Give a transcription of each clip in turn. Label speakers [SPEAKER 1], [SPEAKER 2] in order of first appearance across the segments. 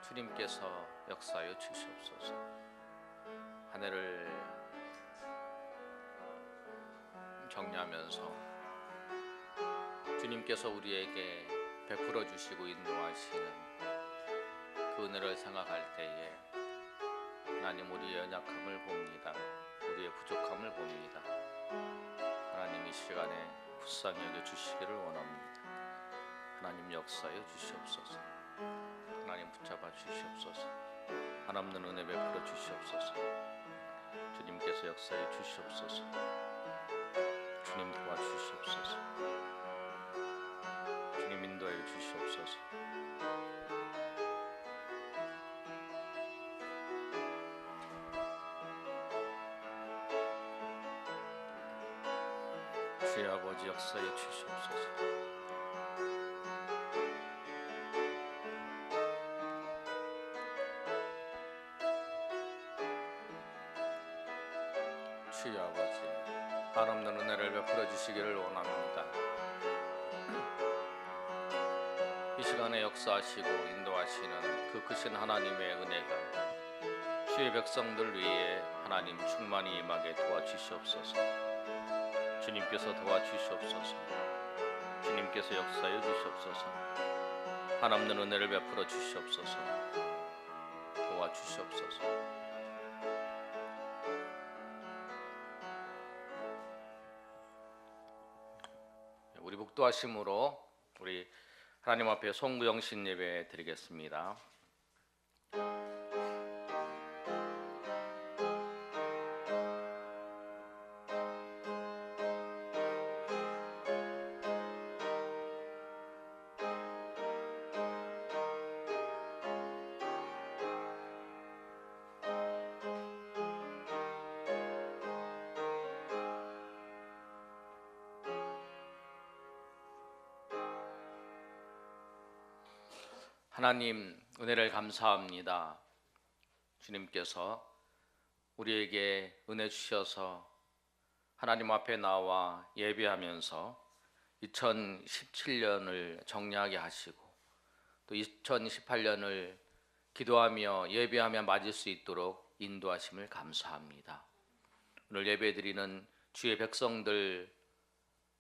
[SPEAKER 1] 주님께서 역사하여 주시옵소서. 한 해를 정리하면서 주님께서 우리에게 베풀어 주시고 인도하시는 그 은혜를 생각할 때에 하나님, 우리의 연약함을 봅니다. 우리의 부족함을 봅니다. 하나님, 이 시간에 불쌍히 여겨 주시기를 원합니다. 하나님, 역사하여 주시옵소서. 하나님, 붙잡아 주시옵소서. 한없는 은혜 베풀어 주시옵소서. 주님께서 역사해 주시옵소서. 주님 도와주시옵소서. 주님 인도해 주시옵소서. 주의 아버지, 역사해 주시옵소서. 주의 아버지, 한없는 은혜를 베풀어 주시기를 원합니다. 이 시간에 역사하시고 인도하시는 그 크신 하나님의 은혜가 주의 백성들 위에 하나님 충만히 임하게 도와주시옵소서. 주님께서 도와주시옵소서. 주님께서 역사해 주시옵소서. 한없는 은혜를 베풀어 주시옵소서. 도와주시옵소서. 우리 묵도하심으로 우리 하나님 앞에 송구영신 예배 드리겠습니다. 하나님, 은혜를 감사합니다. 주님께서 우리에게 은혜 주셔서 하나님 앞에 나와 예배하면서 2017년을 정리하게 하시고 또 2018년을 기도하며 예배하며 맞을 수 있도록 인도하심을 감사합니다. 오늘 예배드리는 주의 백성들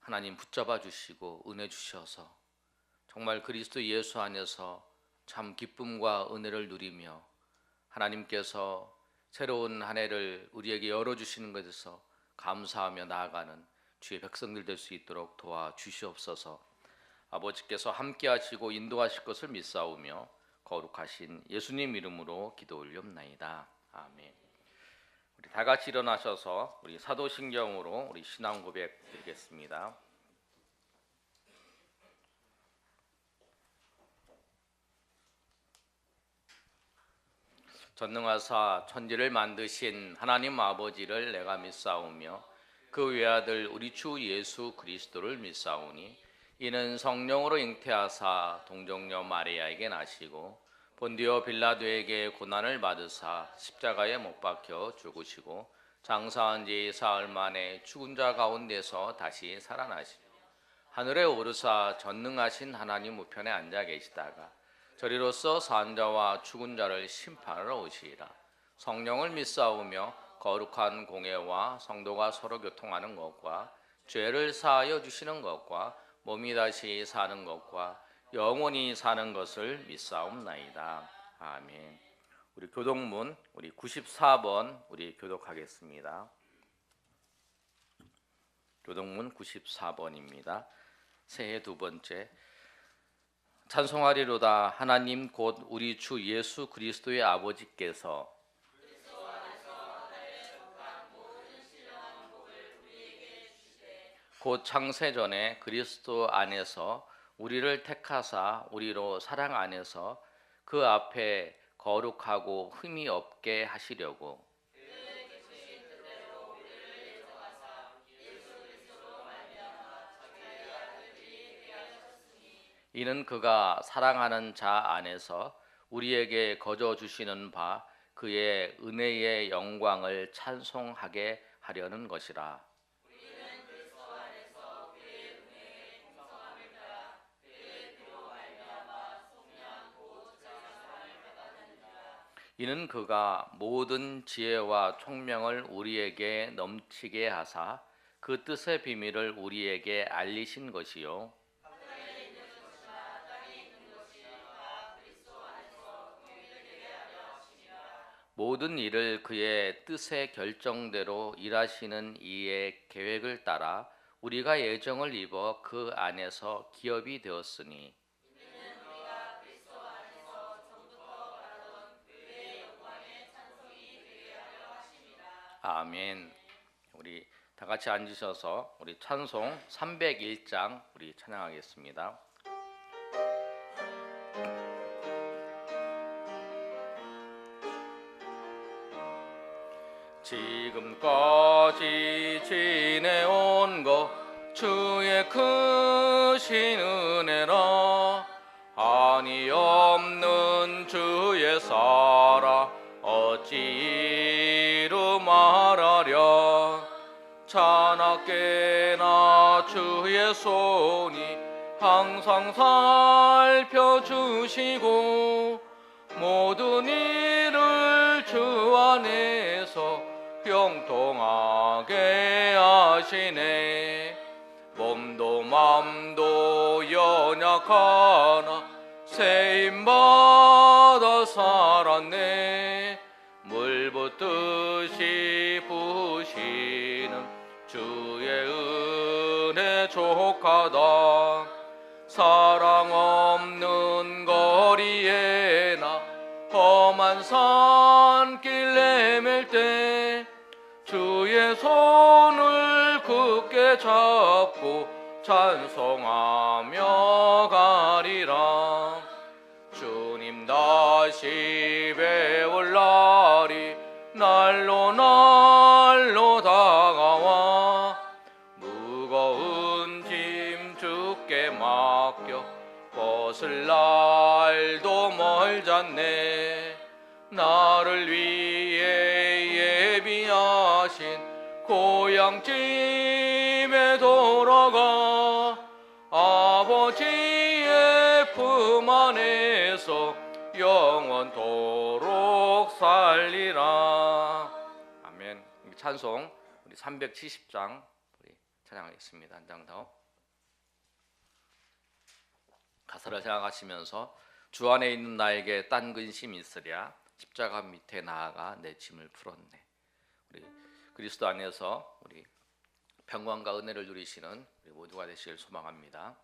[SPEAKER 1] 하나님 붙잡아 주시고 은혜 주셔서 정말 그리스도 예수 안에서 참 기쁨과 은혜를 누리며 하나님께서 새로운 한 해를 우리에게 열어주시는 것에서 감사하며 나아가는 주의 백성들 될 수 있도록 도와주시옵소서. 아버지께서 함께 하시고 인도하실 것을 믿사오며 거룩하신 예수님 이름으로 기도 올리옵나이다. 아멘. 우리 다 같이 일어나셔서 우리 사도신경으로 우리 신앙 고백 드리겠습니다. 전능하사 천지를 만드신 하나님 아버지를 내가 믿사오며 그 외아들 우리 주 예수 그리스도를 믿사오니 이는 성령으로 잉태하사 동정녀 마리아에게 나시고 본디오 빌라도에게 고난을 받으사 십자가에 못 박혀 죽으시고 장사한 지 사흘 만에 죽은 자 가운데서 다시 살아나시고 하늘에 오르사 전능하신 하나님 우편에 앉아 계시다가 저리로서 산 자와 죽은 자를 심판하러 오시리라. 성령을 믿사오며 거룩한 공예와 성도가 서로 교통하는 것과 죄를 사하여 주시는 것과 몸이 다시 사는 것과 영원히 사는 것을 믿사옵나이다. 아멘. 우리 교독문 우리 94번 우리 교독하겠습니다. 교독문 94번입니다. 새해 두 번째. 찬송하리로다. 하나님 곧 우리 주 예수 그리스도의 아버지께서 곧 창세전에 그리스도 안에서 우리를 택하사 우리로 사랑 안에서 그 앞에 거룩하고 흠이 없게 하시려고 이는 그가 사랑하는 자 안에서 우리에게 거저 주시는 바 그의 은혜의 영광을 찬송하게 하려는 것이라. 이는 그가 모든 지혜와 총명을 우리에게 넘치게 하사 그 뜻의 비밀을 우리에게 알리신 것이요 모든 일을 그의 뜻의 결정대로 일하시는 이의 계획을 따라 우리가 예정을 입어 그 안에서 기업이 되었으니 아멘. 우리 다 같이 앉으셔서 우리 찬송 301장 우리 찬양하겠습니다. 지금까지 지내온 것 주의 크신 은혜라 한이 없는 주의 사랑 어찌 이루 말하랴 자나깨나 주의 손이 항상 살펴주시고 모든 일을 주 안에서 형통하게 하시네 몸도 맘도 연약하나 세임받아 살았네 물 붓듯이 부시는 주의 은혜 족하다 사랑 없는 거리에 나 험한 산길 내밀 때 주의 손을 굳게 잡고 찬송하며 가리라 주님 다시 배울 날이 날로 날로 다가와 무거운 짐 주께 맡겨 벗을 날도 멀잖네 나를 위해 예비하신 고향집에 돌아가 아버지의 품 안에서 영원토록 살리라 아멘. 찬송 우리 370장 우리 찬양하겠습니다. 한 장 더 가사를 생각하시면서 주 안에 있는 나에게 딴 근심이 있으랴 십자가 밑에 나아가 내 짐을 풀었네. 우리 그리스도 안에서 우리 평강과 은혜를 누리시는 우리 모두가 되시길 소망합니다.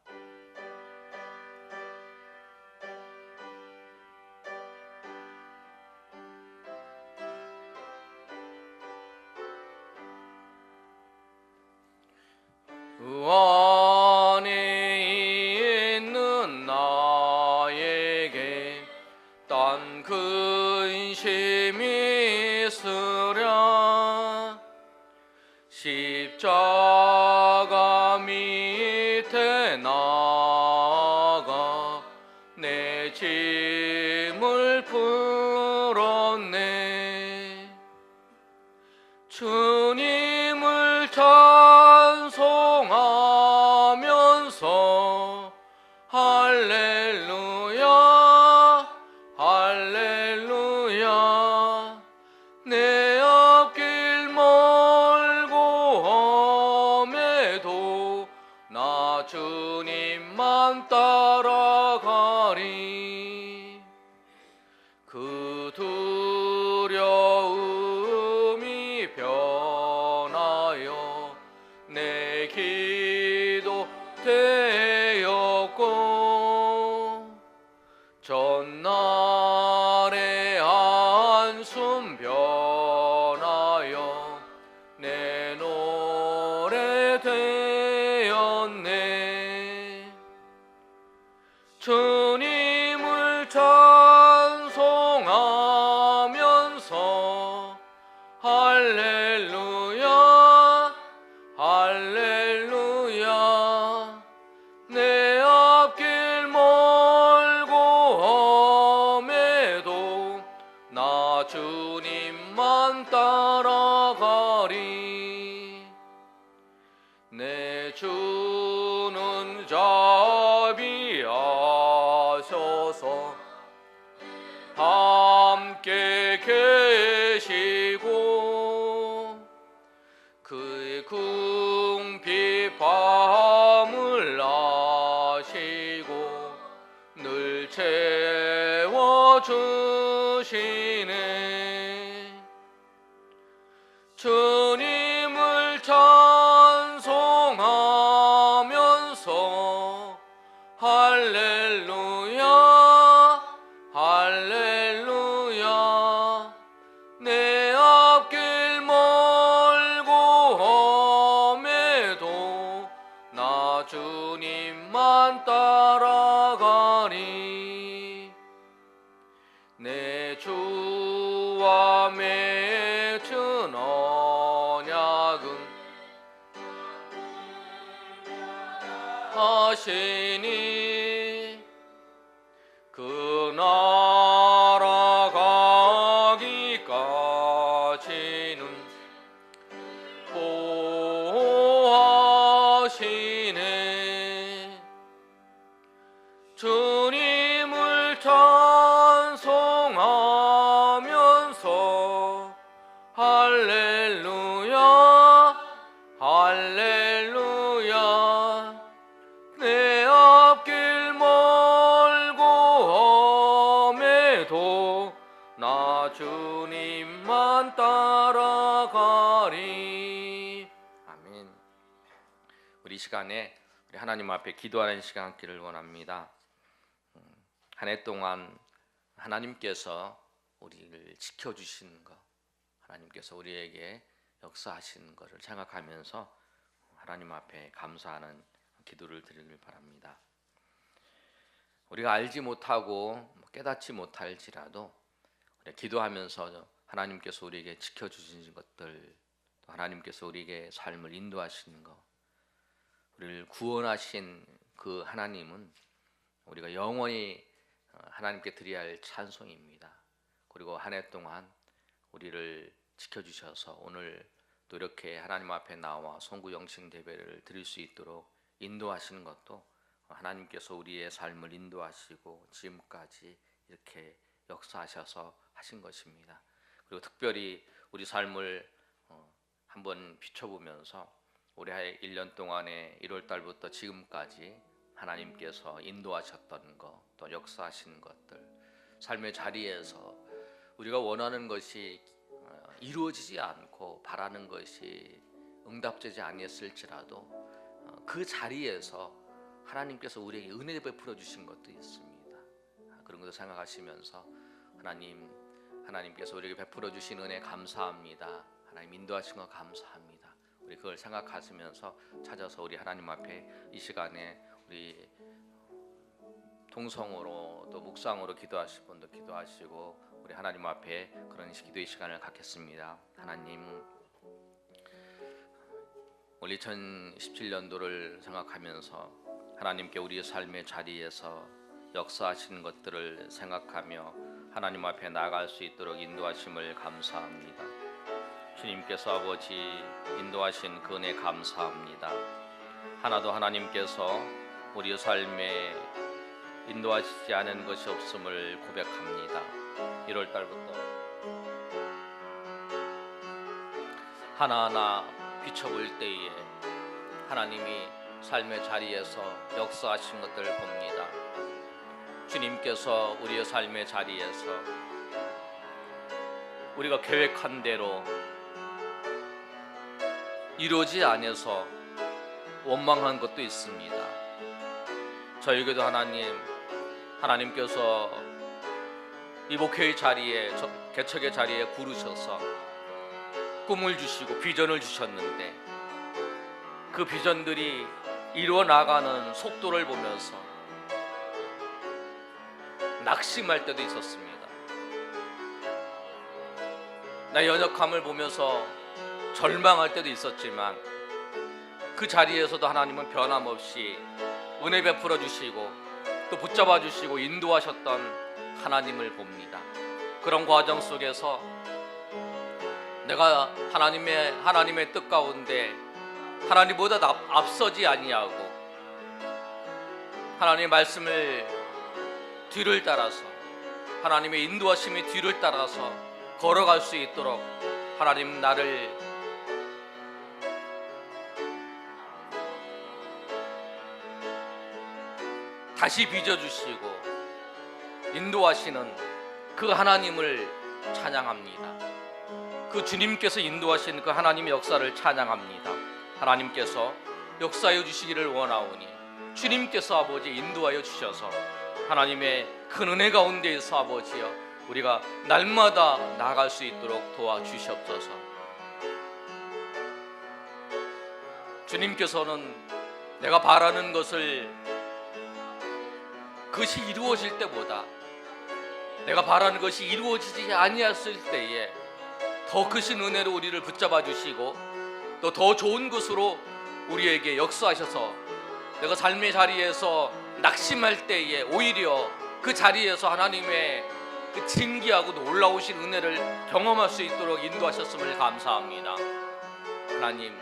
[SPEAKER 1] 안에 있는 나에게 딴 근심이 있으랴 십자가 밑에 나가 내 짐을 풀었네 주님을 찬송하면서 할렐루야 할렐루야 내 앞길 멀고 험해도 나 주님만 따라가리 그 두려움이 변하여 내 기도 되었고 전날의 한숨 변하여 내 노래 되었네 주님을 찬송하면서 할렐루야 할렐루야 내 앞길 멀고 험해도 나 주님만 따라가리 내 주는 자비하셔서 함께 주시네. 주님을 찬송하면서 할렐루야 할렐루야. 내 앞길 멀고 험해도 나 주님만 따라가리. 내 주와 맺은 언약은 하시니 그 나라 가기까지는 보호하시네. 주님을 찬송하면서 할렐루야 할렐루야. 내 앞길 멀고 험해도 나 주님만 따라가리. 아멘. 우리 시간에 우리 하나님 앞에 기도하는 시간 갖기를 원합니다. 한 해 동안 하나님께서 우리를 지켜주신 것, 하나님께서 우리에게 역사하신 것을 생각하면서 하나님 앞에 감사하는 기도를 드리길 바랍니다. 우리가 알지 못하고 깨닫지 못할지라도 기도하면서 하나님께서 우리에게 지켜주신 것들, 또 하나님께서 우리에게 삶을 인도하시는 것, 우리를 구원하신 그 하나님은 우리가 영원히 하나님께 드려야 할 찬송입니다. 그리고 한 해 동안 우리를 지켜주셔서 오늘 또 이렇게 하나님 앞에 나와 송구 영신 예배를 드릴 수 있도록 인도하시는 것도 하나님께서 우리의 삶을 인도하시고 지금까지 이렇게 역사하셔서 하신 것입니다. 그리고 특별히 우리 삶을 한번 비춰보면서 올해 1년 동안에 1월 달부터 지금까지 하나님께서 인도하셨던 것, 또 역사하신 것들, 삶의 자리에서 우리가 원하는 것이 이루어지지 않고 바라는 것이 응답되지 아니했을지라도 그 자리에서 하나님께서 우리에게 은혜 베풀어 주신 것도 있습니다. 그런 것을 생각하시면서 하나님께서 우리에게 베풀어 주신 은혜 감사합니다. 하나님 인도하신 것 감사합니다. 우리 그걸 생각하시면서 찾아서 우리 하나님 앞에 이 시간에 우리 통성으로 또 묵상으로 기도하실 분도 기도하시고 우리 하나님 앞에 그런 기도의 시간을 갖겠습니다. 하나님, 우리 2017년도를 생각하면서 하나님께 우리의 삶의 자리에서 역사하신 것들을 생각하며 하나님 앞에 나아갈 수 있도록 인도하심을 감사합니다. 주님께서 아버지 인도하신 그 은혜 감사합니다. 하나도 하나님께서 우리의 삶에 인도하시지 않은 것이 없음을 고백합니다. 1월 달부터 하나하나 비춰볼 때에 하나님이 삶의 자리에서 역사하신 것들을 봅니다. 주님께서 우리의 삶의 자리에서 우리가 계획한 대로 이루어지지 않아서 원망한 것도 있습니다. 저에게도 하나님께서 이 목회의 자리에, 개척의 자리에 부르셔서 꿈을 주시고 비전을 주셨는데 그 비전들이 이루어 나가는 속도를 보면서 낙심할 때도 있었습니다. 나의 연약함을 보면서 절망할 때도 있었지만 그 자리에서도 하나님은 변함없이 은혜 베풀어 주시고 또 붙잡아 주시고 인도하셨던 하나님을 봅니다. 그런 과정 속에서 내가 하나님의 뜻 가운데 하나님보다 앞서지 아니하고 하나님의 말씀을 뒤를 따라서 하나님의 인도하심의 뒤를 따라서 걸어갈 수 있도록 하나님 나를 다시 빚어주시고 인도하시는 그 하나님을 찬양합니다. 그 주님께서 인도하신 그 하나님의 역사를 찬양합니다. 하나님께서 역사해 주시기를 원하오니 주님께서 아버지 인도하여 주셔서 하나님의 큰 은혜 가운데에서 아버지여 우리가 날마다 나아갈 수 있도록 도와주시옵소서. 주님께서는 내가 바라는 것을 그것이 이루어질 때보다 내가 바라는 것이 이루어지지 아니했을 때에 더 크신 은혜로 우리를 붙잡아 주시고 또 더 좋은 것으로 우리에게 역사하셔서 내가 삶의 자리에서 낙심할 때에 오히려 그 자리에서 하나님의 그 진귀하고 놀라우신 은혜를 경험할 수 있도록 인도하셨음을 감사합니다. 하나님,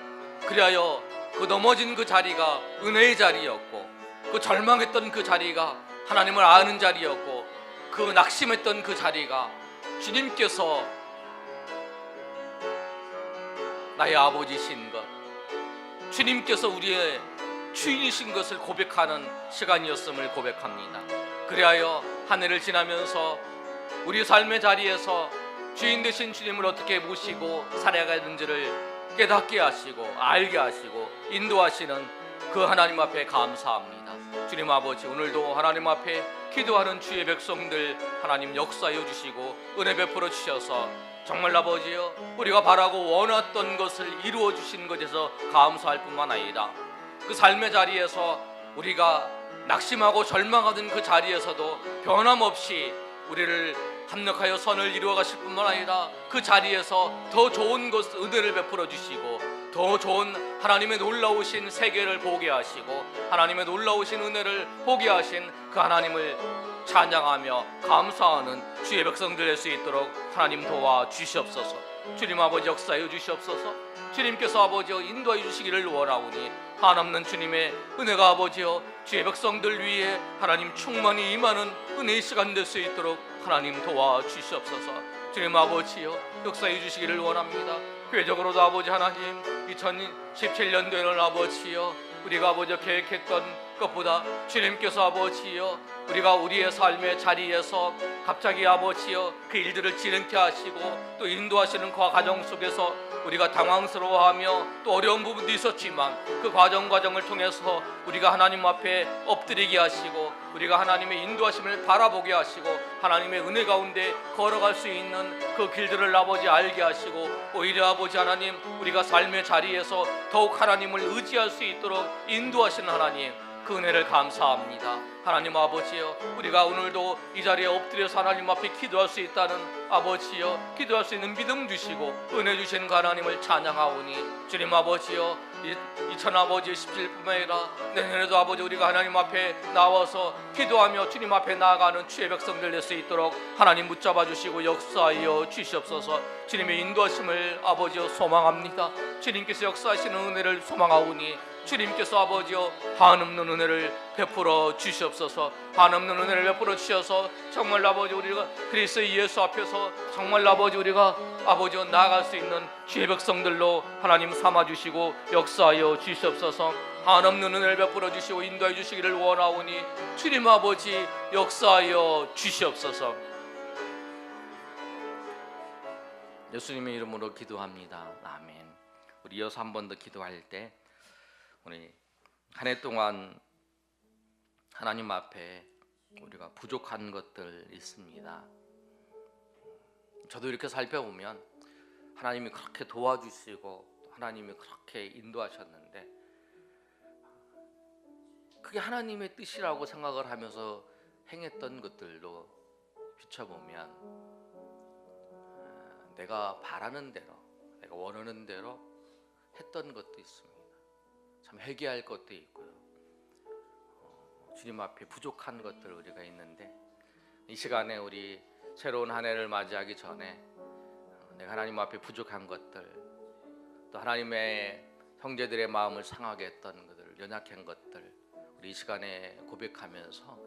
[SPEAKER 1] 그리하여 그 넘어진 그 자리가 은혜의 자리였고 그 절망했던 그 자리가 하나님을 아는 자리였고 그 낙심했던 그 자리가 주님께서 나의 아버지신 것, 주님께서 우리의 주인이신 것을 고백하는 시간이었음을 고백합니다. 그리하여 한 해를 지나면서 우리 삶의 자리에서 주인 되신 주님을 어떻게 모시고 살아가는지를 깨닫게 하시고 알게 하시고 인도하시는 그 하나님 앞에 감사합니다. 주님 아버지, 오늘도 하나님 앞에 기도하는 주의 백성들 하나님 역사해 주시고 은혜 베풀어 주셔서 정말 아버지여 우리가 바라고 원했던 것을 이루어 주신 것에서 감사할 뿐만 아니라 그 삶의 자리에서 우리가 낙심하고 절망하던 그 자리에서도 변함없이 우리를 합력하여 선을 이루어 가실 뿐만 아니라 그 자리에서 더 좋은 것 은혜를 베풀어 주시고 더 좋은 하나님의 놀라우신 세계를 보게 하시고 하나님의 놀라우신 은혜를 보게 하신 그 하나님을 찬양하며 감사하는 주의 백성들 될 수 있도록 하나님 도와 주시옵소서. 주님 아버지 역사해 주시옵소서. 주님께서 아버지여 인도해 주시기를 원하오니 한없는 주님의 은혜가 아버지여 주의 백성들 위에 하나님 충만히 임하는 은혜의 시간 될 수 있도록 하나님 도와 주시옵소서. 주님 아버지여 역사해 주시기를 원합니다. 교회적으로도 아버지 하나님 2017년도에는 아버지여 우리가 아버지여 계획했던 것보다 주님께서 아버지여 우리가 우리의 삶의 자리에서 갑자기 아버지여 그 일들을 진행케 하시고 또 인도하시는 그 과정 속에서 우리가 당황스러워하며 또 어려운 부분도 있었지만 그 과정을 통해서 우리가 하나님 앞에 엎드리게 하시고 우리가 하나님의 인도하심을 바라보게 하시고 하나님의 은혜 가운데 걸어갈 수 있는 그 길들을 아버지 알게 하시고 오히려 아버지 하나님 우리가 삶의 자리에서 더욱 하나님을 의지할 수 있도록 인도하시는 하나님 그 은혜를 감사합니다. 하나님 아버지여 우리가 오늘도 이 자리에 엎드려서 하나님 앞에 기도할 수 있다는 아버지여 기도할 수 있는 믿음 주시고 은혜 주시는 그 하나님을 찬양하오니 주님 아버지여 2000 아버지 17뿐만 아니라 내년에도 아버지 우리가 하나님 앞에 나와서 기도하며 주님 앞에 나아가는 주의 백성들 될 수 있도록 하나님 붙잡아 주시고 역사하여 주시옵소서. 주님의 인도하심을 아버지여 소망합니다. 주님께서 역사하시는 은혜를 소망하오니 주님께서 아버지여 한없는 은혜를 베풀어 주시옵소서. 한없는 은혜를 베풀어 주셔서 정말 아버지 우리가 그리스도 예수 앞에서 정말 아버지 우리가 아버지여 나아갈 수 있는 주의 백성들로 하나님 삼아 주시고 역사하여 주시옵소서. 한없는 은혜를 베풀어 주시고 인도해 주시기를 원하오니 주님 아버지 역사하여 주시옵소서. 예수님의 이름으로 기도합니다. 아멘. 우리 이어서 한 번 더 기도할 때 우리 한 해 동안 하나님 앞에 우리가 부족한 것들 있습니다. 저도 이렇게 살펴보면 하나님이 그렇게 도와주시고 하나님이 그렇게 인도하셨는데 그게 하나님의 뜻이라고 생각을 하면서 행했던 것들도 비춰보면 내가 바라는 대로 내가 원하는 대로 했던 것도 있습니다. 참 회개할 것도 있고요. 주님 앞에 부족한 것들 우리가 있는데 이 시간에 우리 새로운 한 해를 맞이하기 전에 내가 하나님 앞에 부족한 것들 또 하나님의 형제들의 마음을 상하게 했던 것들 연약한 것들 우리 이 시간에 고백하면서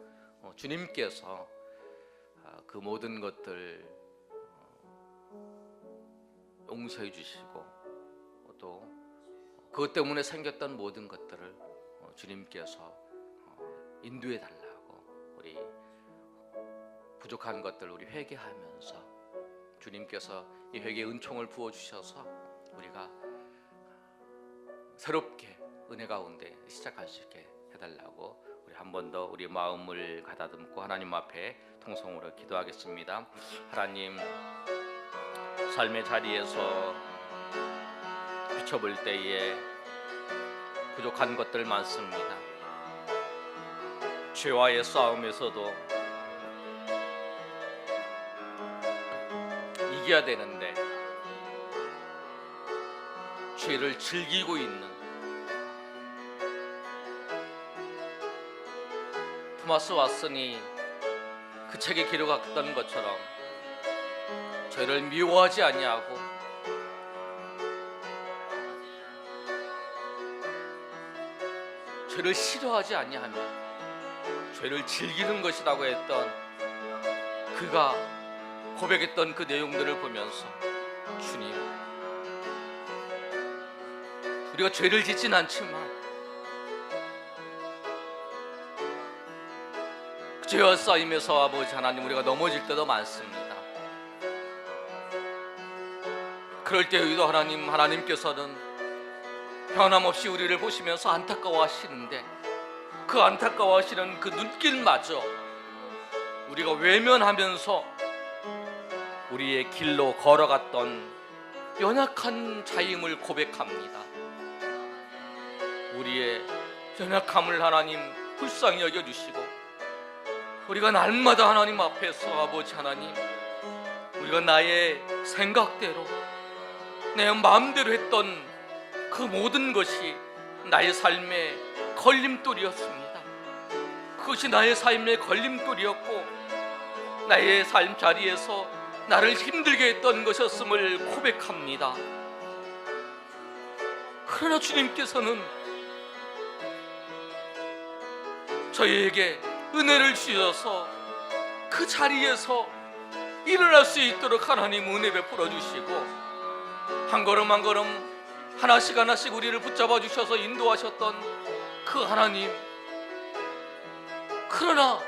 [SPEAKER 1] 주님께서 그 모든 것들 용서해 주시고 또 그것 때문에 생겼던 모든 것들을 주님께서 인도해 달라고 우리 부족한 것들 우리 회개하면서 주님께서 이 회개의 은총을 부어주셔서 우리가 새롭게 은혜 가운데 시작할 수 있게 해달라고 우리 한 번 더 우리 마음을 가다듬고 하나님 앞에 통성으로 기도하겠습니다. 하나님, 삶의 자리에서 비춰볼 때에 부족한 것들 많습니다. 죄와의 싸움에서도 이겨야 되는데 죄를 즐기고 있는 토마스 왓슨이 그 책에 기록했던 것처럼 죄를 미워하지 아니하고 죄를 싫어하지 아니하며 죄를 즐기는 것이라고 했던 그가 고백했던 그 내용들을 보면서 주님, 우리가 죄를 짓진 않지만 죄와 싸움에서 아버지 하나님 우리가 넘어질 때도 많습니다. 그럴 때에도 하나님께서는 변함없이 우리를 보시면서 안타까워하시는데 그 안타까워하시는 그 눈길마저 우리가 외면하면서 우리의 길로 걸어갔던 연약한 자임을 고백합니다. 우리의 연약함을 하나님 불쌍히 여겨주시고 우리가 날마다 하나님 앞에서 아버지 하나님, 우리가 나의 생각대로 내 마음대로 했던 그 모든 것이 나의 삶의 걸림돌이었습니다. 그것이 나의 삶의 걸림돌이었고 나의 삶 자리에서 나를 힘들게 했던 것이었음을 고백합니다. 그러나 주님께서는 저희에게 은혜를 주셔서 그 자리에서 일어날 수 있도록 하나님 은혜 베풀어 주시고 한 걸음 한 걸음 하나씩 하나씩 우리를 붙잡아 주셔서 인도하셨던 그 하나님, 그러나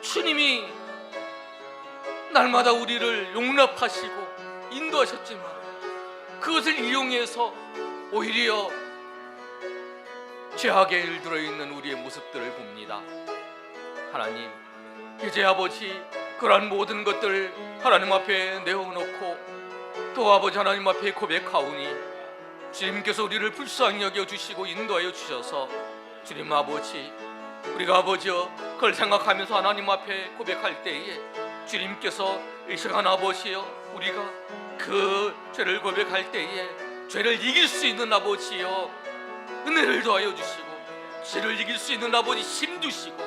[SPEAKER 1] 주님이 날마다 우리를 용납하시고 인도하셨지만 그것을 이용해서 오히려 죄악에 일들어 있는 우리의 모습들을 봅니다. 하나님, 이제 아버지 그러한 모든 것들 하나님 앞에 내어놓고 또 아버지 하나님 앞에 고백하오니 주님께서 우리를 불쌍히 여겨주시고 인도하여 주셔서 주님 아버지, 우리가 아버지여 그걸 생각하면서 하나님 앞에 고백할 때에 주님께서 이 시간 아버지여 우리가 그 죄를 고백할 때에 죄를 이길 수 있는 아버지여 은혜를 더하여 주시고 죄를 이길 수 있는 아버지 힘 주시고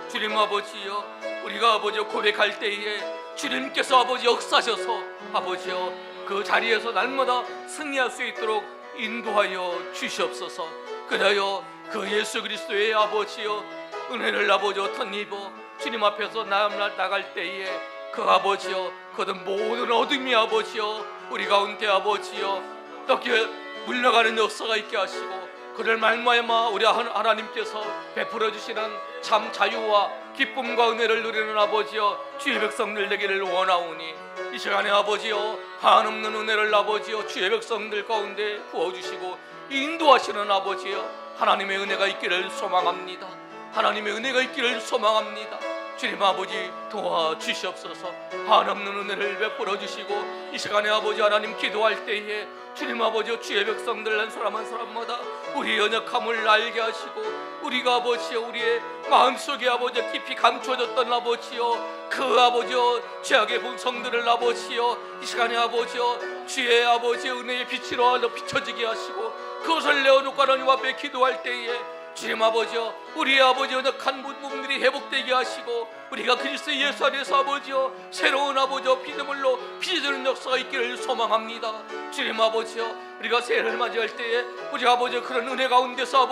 [SPEAKER 1] 주님 아버지여 우리가 아버지여 고백할 때에 주님께서 아버지 역사하셔서 아버지여 그 자리에서 날마다 승리할 수 있도록 인도하여 주시옵소서. 그리하여 그 예수 그리스도의 아버지여 은혜를 아버지여 덧입어 주님 앞에서 나갈 때에 그 아버지여 그든 모든 어둠이 아버지여 우리 가운데 아버지여 어떻게 물러가는 역사가 있게 하시고 그를 말미암아 우리 하나님께서 베풀어 주시는 참 자유와 기쁨과 은혜를 누리는 아버지여 주의 백성들 되기를 원하오니 이 시간에 아버지여 한없는 은혜를 아버지여 주의 백성들 가운데 부어주시고 인도하시는 아버지여 하나님의 은혜가 있기를 소망합니다. 하나님의 은혜가 있기를 소망합니다. 주님 아버지 도와주시옵소서. 한없는 은혜를 베풀어 주시고 이 시간에 아버지 하나님 기도할 때에 주님 아버지 주의 백성들 한 사람 한 사람마다 우리의 연약함을 알게 하시고 우리가 아버지여 우리의 마음속에 아버지 깊이 감춰졌던 아버지여 그 아버지여 죄악의 본성들을 아버지여 이 시간에 아버지여 주의 아버지의 은혜의 빛으로 비춰지게 하시고 그것을 내어놓고 하나님 앞에 기도할 때에 주님 아버지여 우리의 아버지 연약한 부분들이 회복되게 하시고 우리가 그리스도 예수 안에서 아버지여 새로운 아버지여 피조물로 빚어지는 역사가 있기를 소망합니다. 주님 아버지여 우리가 새해를 맞이할 때에 우리 아버지여 그런 은혜 가운데서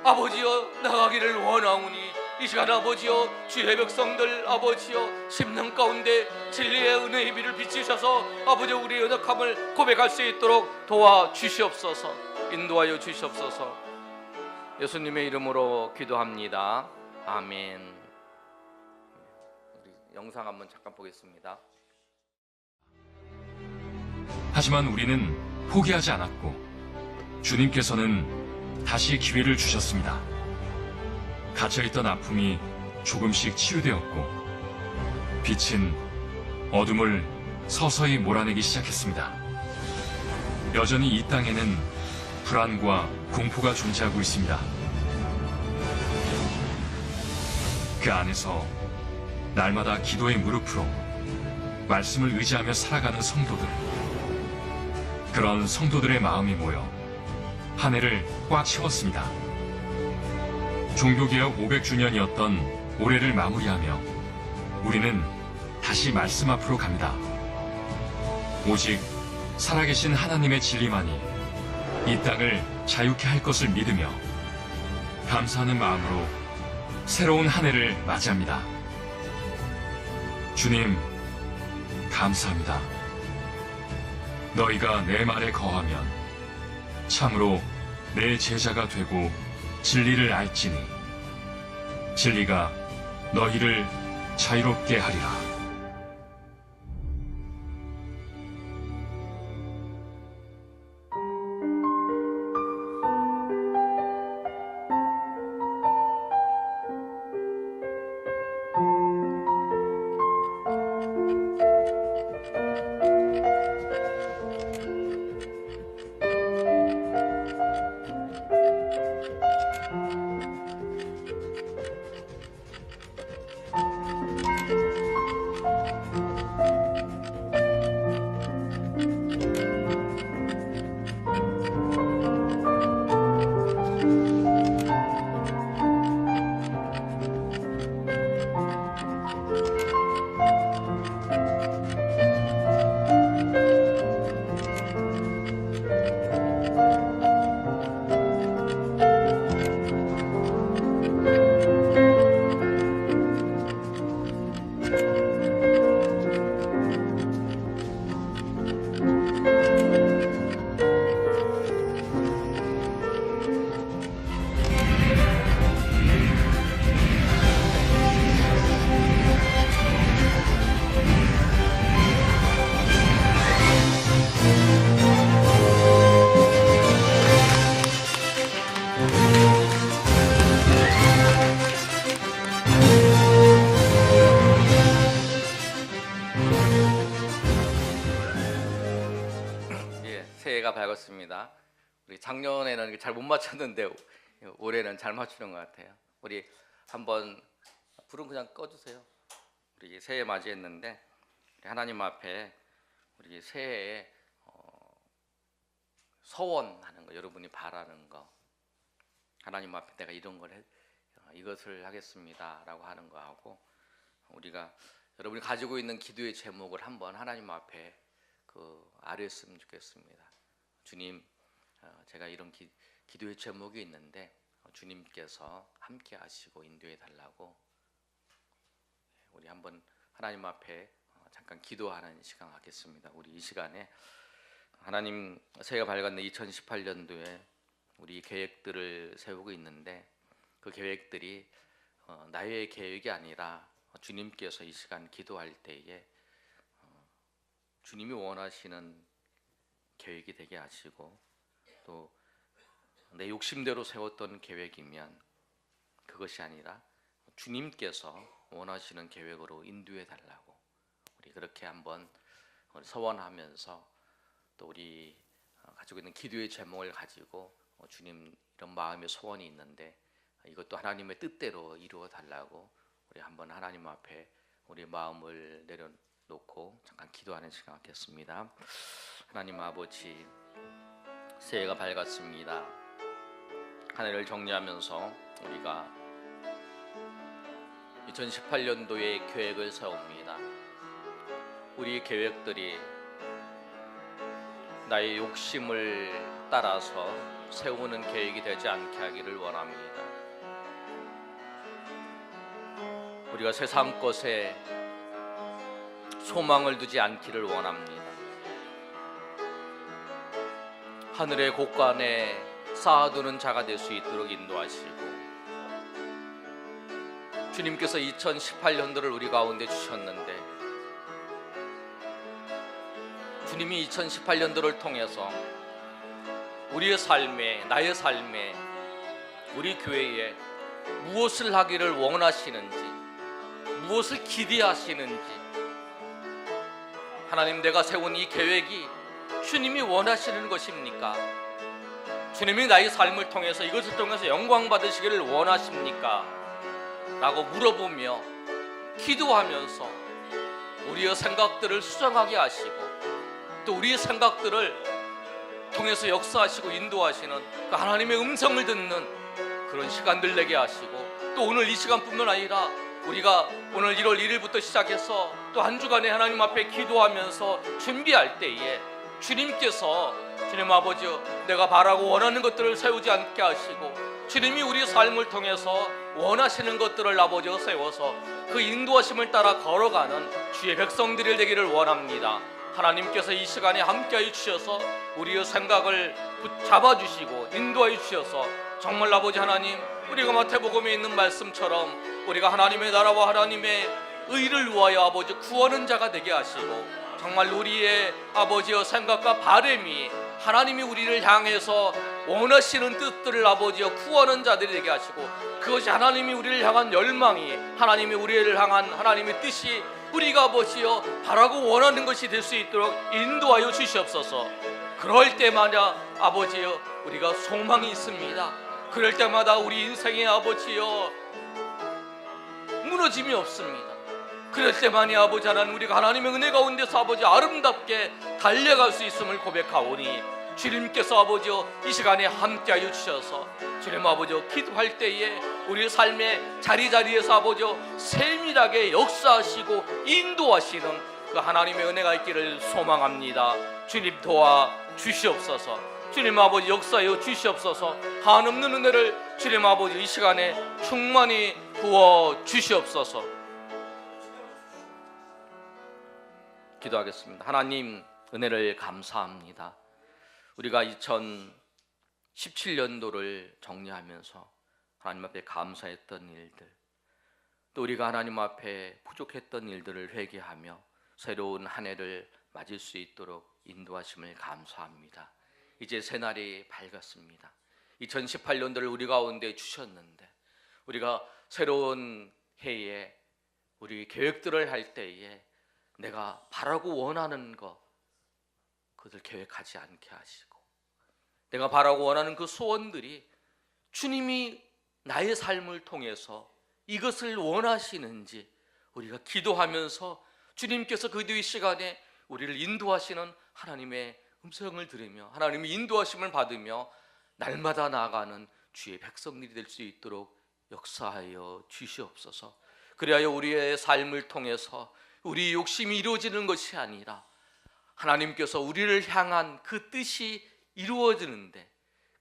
[SPEAKER 1] 아버지여 나가기를 원하오니 이 시간 아버지여 주의 백성들 아버지여 심령 가운데 진리의 은혜의 빛을 비추셔서 아버지여 우리의 연약함을 고백할 수 있도록 도와주시옵소서. 인도하여 주시옵소서. 예수님의 이름으로 기도합니다. 아멘. 우리 영상 한번 잠깐 보겠습니다.
[SPEAKER 2] 하지만 우리는 포기하지 않았고 주님께서는 다시 기회를 주셨습니다. 갇혀있던 아픔이 조금씩 치유되었고 빛은 어둠을 서서히 몰아내기 시작했습니다. 여전히 이 땅에는 불안과 공포가 존재하고 있습니다. 그 안에서 날마다 기도의 무릎으로 말씀을 의지하며 살아가는 성도들, 그런 성도들의 마음이 모여 한 해를 꽉 채웠습니다. 종교개혁 500주년이었던 올해를 마무리하며 우리는 다시 말씀 앞으로 갑니다. 오직 살아계신 하나님의 진리만이 이 땅을 자유케 할 것을 믿으며 감사하는 마음으로 새로운 한 해를 맞이합니다. 주님, 감사합니다. 너희가 내 말에 거하면 참으로 내 제자가 되고 진리를 알지니 진리가 너희를 자유롭게 하리라.
[SPEAKER 1] 새해가 밝았습니다. 우리 작년에는 잘 못 맞췄는데 올해는 잘 맞추는 것 같아요. 우리 한번 불은 그냥 꺼주세요. 우리 새해 맞이했는데 우리 하나님 앞에 우리 새해에 서원하는 거, 여러분이 바라는 거, 하나님 앞에 내가 이런 걸 이것을 하겠습니다라고 하는 거 하고, 우리가 여러분이 가지고 있는 기도의 제목을 한번 하나님 앞에 아뢰었으면 좋겠습니다. 주님, 제가 이런 기도의 제목이 있는데 주님께서 함께 하시고 인도해 달라고, 우리 한번 하나님 앞에 잠깐 기도하는 시간 갖겠습니다. 우리 이 시간에 하나님, 새해가 밝았네 2018년도에 우리 계획들을 세우고 있는데 그 계획들이 나의 계획이 아니라 주님께서 이 시간 기도할 때에 주님이 원하시는 계획이 되게 하시고, 또 내 욕심대로 세웠던 계획이면 그것이 아니라 주님께서 원하시는 계획으로 인도해 달라고, 우리 그렇게 한번 서원하면서 또 우리 가지고 있는 기도의 제목을 가지고 주님, 이런 마음의 소원이 있는데 이것도 하나님의 뜻대로 이루어 달라고 우리 한번 하나님 앞에 우리 마음을 내려놓고 잠깐 기도하는 시간 갖겠습니다. 하나님 아버지, 새해가 밝았습니다. 한 해를 정리하면서 우리가 2018년도에 계획을 세웁니다. 우리 계획들이 나의 욕심을 따라서 세우는 계획이 되지 않게 하기를 원합니다. 우리가 세상 것에 소망을 두지 않기를 원합니다. 하늘의 곳간에 쌓아두는 자가 될 수 있도록 인도하시고, 주님께서 2018년도를 우리 가운데 주셨는데, 주님이 2018년도를 통해서 우리의 삶에, 나의 삶에, 우리 교회에 무엇을 하기를 원하시는지, 무엇을 기대하시는지, 하나님, 내가 세운 이 계획이 주님이 원하시는 것입니까? 주님이 나의 삶을 통해서, 이것을 통해서 영광 받으시기를 원하십니까? 라고 물어보며 기도하면서 우리의 생각들을 수정하게 하시고, 또 우리의 생각들을 통해서 역사하시고 인도하시는 그 하나님의 음성을 듣는 그런 시간들 내게 하시고, 또 오늘 이 시간뿐만 아니라 우리가 오늘 1월 1일부터 시작해서 또 한 주간에 하나님 앞에 기도하면서 준비할 때에 주님께서, 주님 아버지여, 내가 바라고 원하는 것들을 세우지 않게 하시고, 주님이 우리의 삶을 통해서 원하시는 것들을 아버지여 세워서 그 인도하심을 따라 걸어가는 주의 백성들이 되기를 원합니다. 하나님께서 이 시간에 함께하여 주셔서 우리의 생각을 붙잡아주시고 인도하여 주셔서, 정말 아버지 하나님, 우리가 마태복음에 있는 말씀처럼 우리가 하나님의 나라와 하나님의 의를 위하여 아버지 구하는 자가 되게 하시고, 정말 우리의 아버지의 생각과 바람이 하나님이 우리를 향해서 원하시는 뜻들을 아버지여 구하는 자들이 되게 하시고, 그것이 하나님이 우리를 향한 열망이, 하나님이 우리를 향한 하나님의 뜻이 우리가 아버지여 바라고 원하는 것이 될 수 있도록 인도하여 주시옵소서. 그럴 때마다 아버지여 우리가 소망이 있습니다. 그럴 때마다 우리 인생의 아버지여 무너짐이 없습니다. 그럴 때만이 아버지 하나님, 우리가 하나님의 은혜 가운데서 아버지 아름답게 달려갈 수 있음을 고백하오니, 주님께서 아버지여 이 시간에 함께하여 주셔서 주님 아버지여 기도할 때에 우리의 삶의 자리자리에서 아버지여 세밀하게 역사하시고 인도하시는 그 하나님의 은혜가 있기를 소망합니다. 주님 도와 주시옵소서. 주님 아버지 역사하여 주시옵소서. 한없는 은혜를 주님 아버지 이 시간에 충만히 부어 주시옵소서. 기도하겠습니다. 하나님, 은혜를 감사합니다. 우리가 2017년도를 정리하면서 하나님 앞에 감사했던 일들, 또 우리가 하나님 앞에 부족했던 일들을 회개하며 새로운 한 해를 맞을 수 있도록 인도하심을 감사합니다. 이제 새날이 밝았습니다. 2018년도를 우리 가운데 주셨는데, 우리가 새로운 해에 우리 계획들을 할 때에 내가 바라고 원하는 것, 그것을 계획하지 않게 하시고, 내가 바라고 원하는 그 소원들이 주님이 나의 삶을 통해서 이것을 원하시는지 우리가 기도하면서 주님께서 그 뒤 시간에 우리를 인도하시는 하나님의 음성을 들으며 하나님의 인도하심을 받으며 날마다 나아가는 주의 백성들이 될 수 있도록 역사하여 주시옵소서. 그리하여 우리의 삶을 통해서 우리 욕심이 이루어지는 것이 아니라 하나님께서 우리를 향한 그 뜻이 이루어지는데,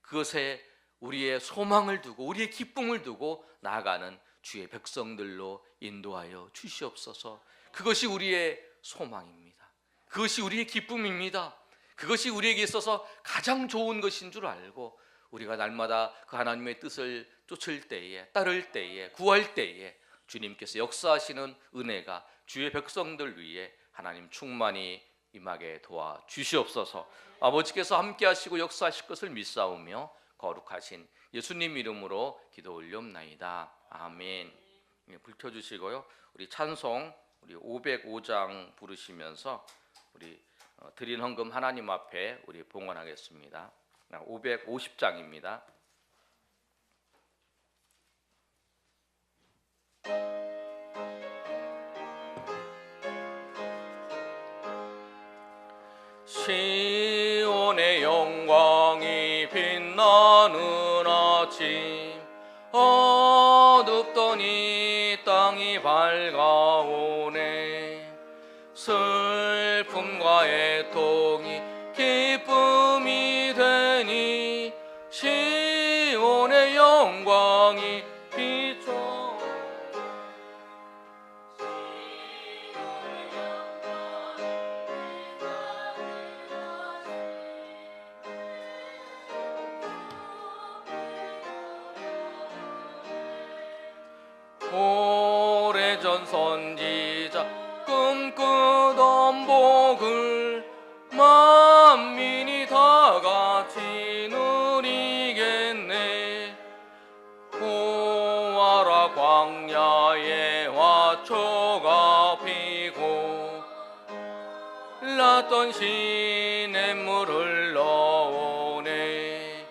[SPEAKER 1] 그것에 우리의 소망을 두고 우리의 기쁨을 두고 나아가는 주의 백성들로 인도하여 주시옵소서. 그것이 우리의 소망입니다. 그것이 우리의 기쁨입니다. 그것이 우리에게 있어서 가장 좋은 것인 줄 알고 우리가 날마다 그 하나님의 뜻을 쫓을 때에, 따를 때에, 구할 때에 주님께서 역사하시는 은혜가 주의 백성들 위에 하나님 충만히 임하게 도와 주시옵소서. 아버지께서 함께 하시고 역사하실 것을 믿사오며 거룩하신 예수님 이름으로 기도 올리옵나이다. 아멘. 불 켜주시고요. 우리 찬송 우리 505장 부르시면서 우리 드린 헌금 하나님 앞에 우리 봉헌하겠습니다. 550장입니다. 시온의 영광이 빛나는 아침, 어둡던 이 땅이 밝아오네. 슬픔과 애통이 기쁨이 되니 시온의 영광이 비춰. 오 났던 시냇물을 흘러오네.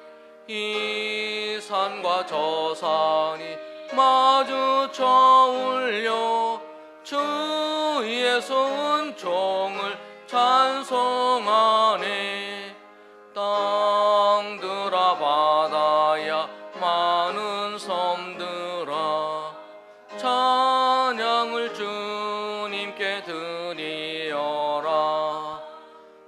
[SPEAKER 1] 이 산과 저 산이 마주쳐 울려 주의 소은총을 찬송하네. 땅들아 바다야 많은 섬들아 찬양을 주님께 드리어라.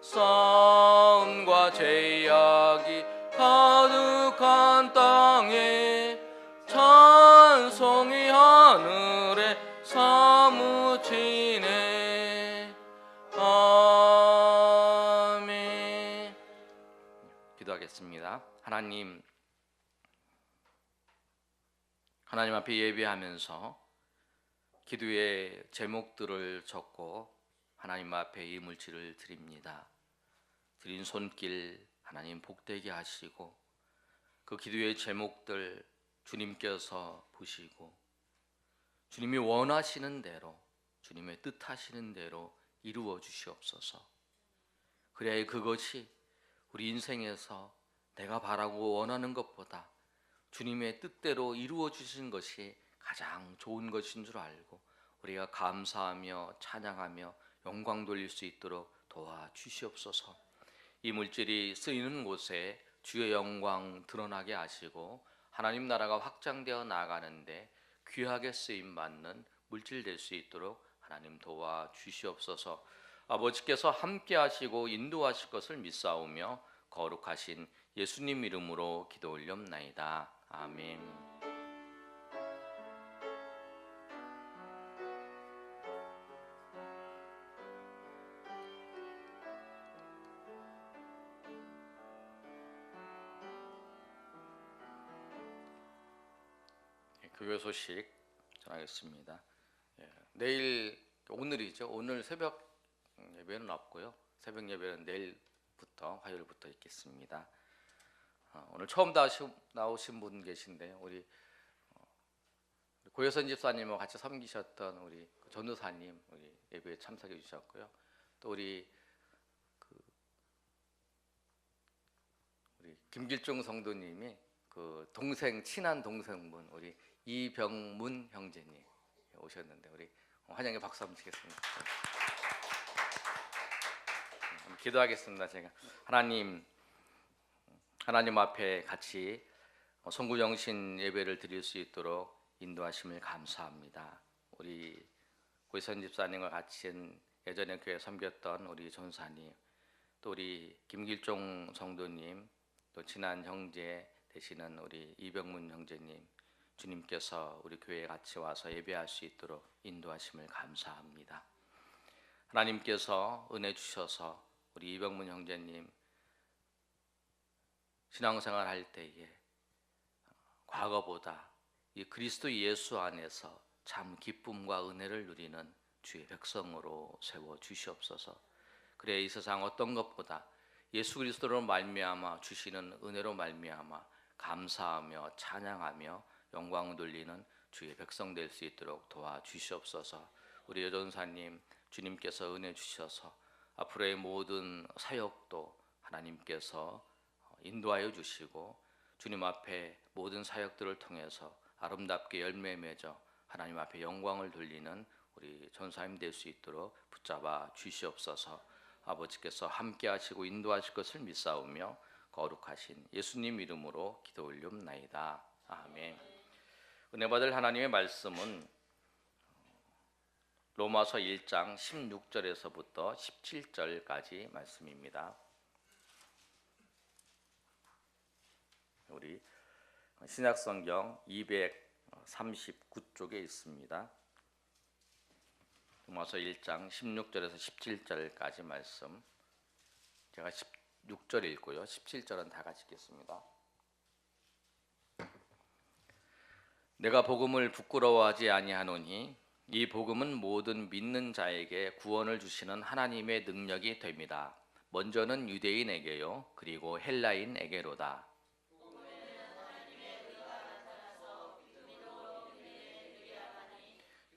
[SPEAKER 1] 싸움과 제약이 가득한 땅에 찬송이 하늘에 사무치네. 아멘. 기도하겠습니다. 하나님 앞에 예배하면서 기도의 제목들을 적고 하나님 앞에 이 물질을 드립니다. 드린 손길 하나님 복되게 하시고 그 기도의 제목들 주님께서 보시고 주님이 원하시는 대로 주님의 뜻하시는 대로 이루어 주시옵소서. 그래야 그것이 우리 인생에서 내가 바라고 원하는 것보다 주님의 뜻대로 이루어 주신 것이 가장 좋은 것인 줄 알고 우리가 감사하며 찬양하며 영광 돌릴 수 있도록 도와주시옵소서. 이 물질이 쓰이는 곳에 주의 영광 드러나게 하시고 하나님 나라가 확장되어 나가는데 귀하게 쓰임 받는 물질 될 수 있도록 하나님 도와주시옵소서. 아버지께서 함께 하시고 인도하실 것을 믿사오며 거룩하신 예수님 이름으로 기도 올렵나이다. 아멘. 교회 소식 전하겠습니다. 오늘이죠. 오늘 새벽 예배는 없고요. 새벽 예배는 내일부터 화요일부터 있겠습니다. 오늘 처음 나오신 분 계신데 우리 고혜선 집사님과 같이 섬기셨던 우리 전도사님 우리 예배에 참석해 주셨고요. 또 우리 김길종 성도님이 그 친한 동생분 우리 이병문 형제님 오셨는데 우리 환영의 박수 한번 치겠습니다. 기도하겠습니다. 제가 하나님 앞에 같이 송구정신 예배를 드릴 수 있도록 인도하심을 감사합니다. 우리 고희선 집사님과 같이 예전에 교회 섬겼던 우리 전사님, 또 우리 김길종 성도님, 또 친한 형제 되시는 우리 이병문 형제님, 주님께서 우리 교회에 같이 와서 예배할 수 있도록 인도하심을 감사합니다. 하나님께서 은혜 주셔서 우리 이병문 형제님 신앙생활 할 때에 과거보다 이 그리스도 예수 안에서 참 기쁨과 은혜를 누리는 주의 백성으로 세워 주시옵소서. 그래 이 세상 어떤 것보다 예수 그리스도로 말미암아 주시는 은혜로 말미암아 감사하며 찬양하며 영광 돌리는 주의 백성 될 수 있도록 도와주시옵소서. 우리 여전사님 주님께서 은혜 주셔서 앞으로의 모든 사역도 하나님께서 인도하여 주시고 주님 앞에 모든 사역들을 통해서 아름답게 열매 맺어 하나님 앞에 영광을 돌리는 우리 전사님 될 수 있도록 붙잡아 주시옵소서. 아버지께서 함께 하시고 인도하실 것을 믿사오며 거룩하신 예수님 이름으로 기도 올리옵나이다. 아멘. 은혜 받을 하나님의 말씀은 로마서 1장 16절에서부터 17절까지 말씀입니다. 우리 신약성경 239쪽에 있습니다. 로마서 1장 16절에서 17절까지 말씀. 제가 16절 읽고요. 17절은 다 같이 읽겠습니다. 내가 복음을 부끄러워하지 아니하노니 이 복음은 모든 믿는 자에게 구원을 주시는 하나님의 능력이 됩니다. 먼저는 유대인에게요, 그리고 헬라인에게로다.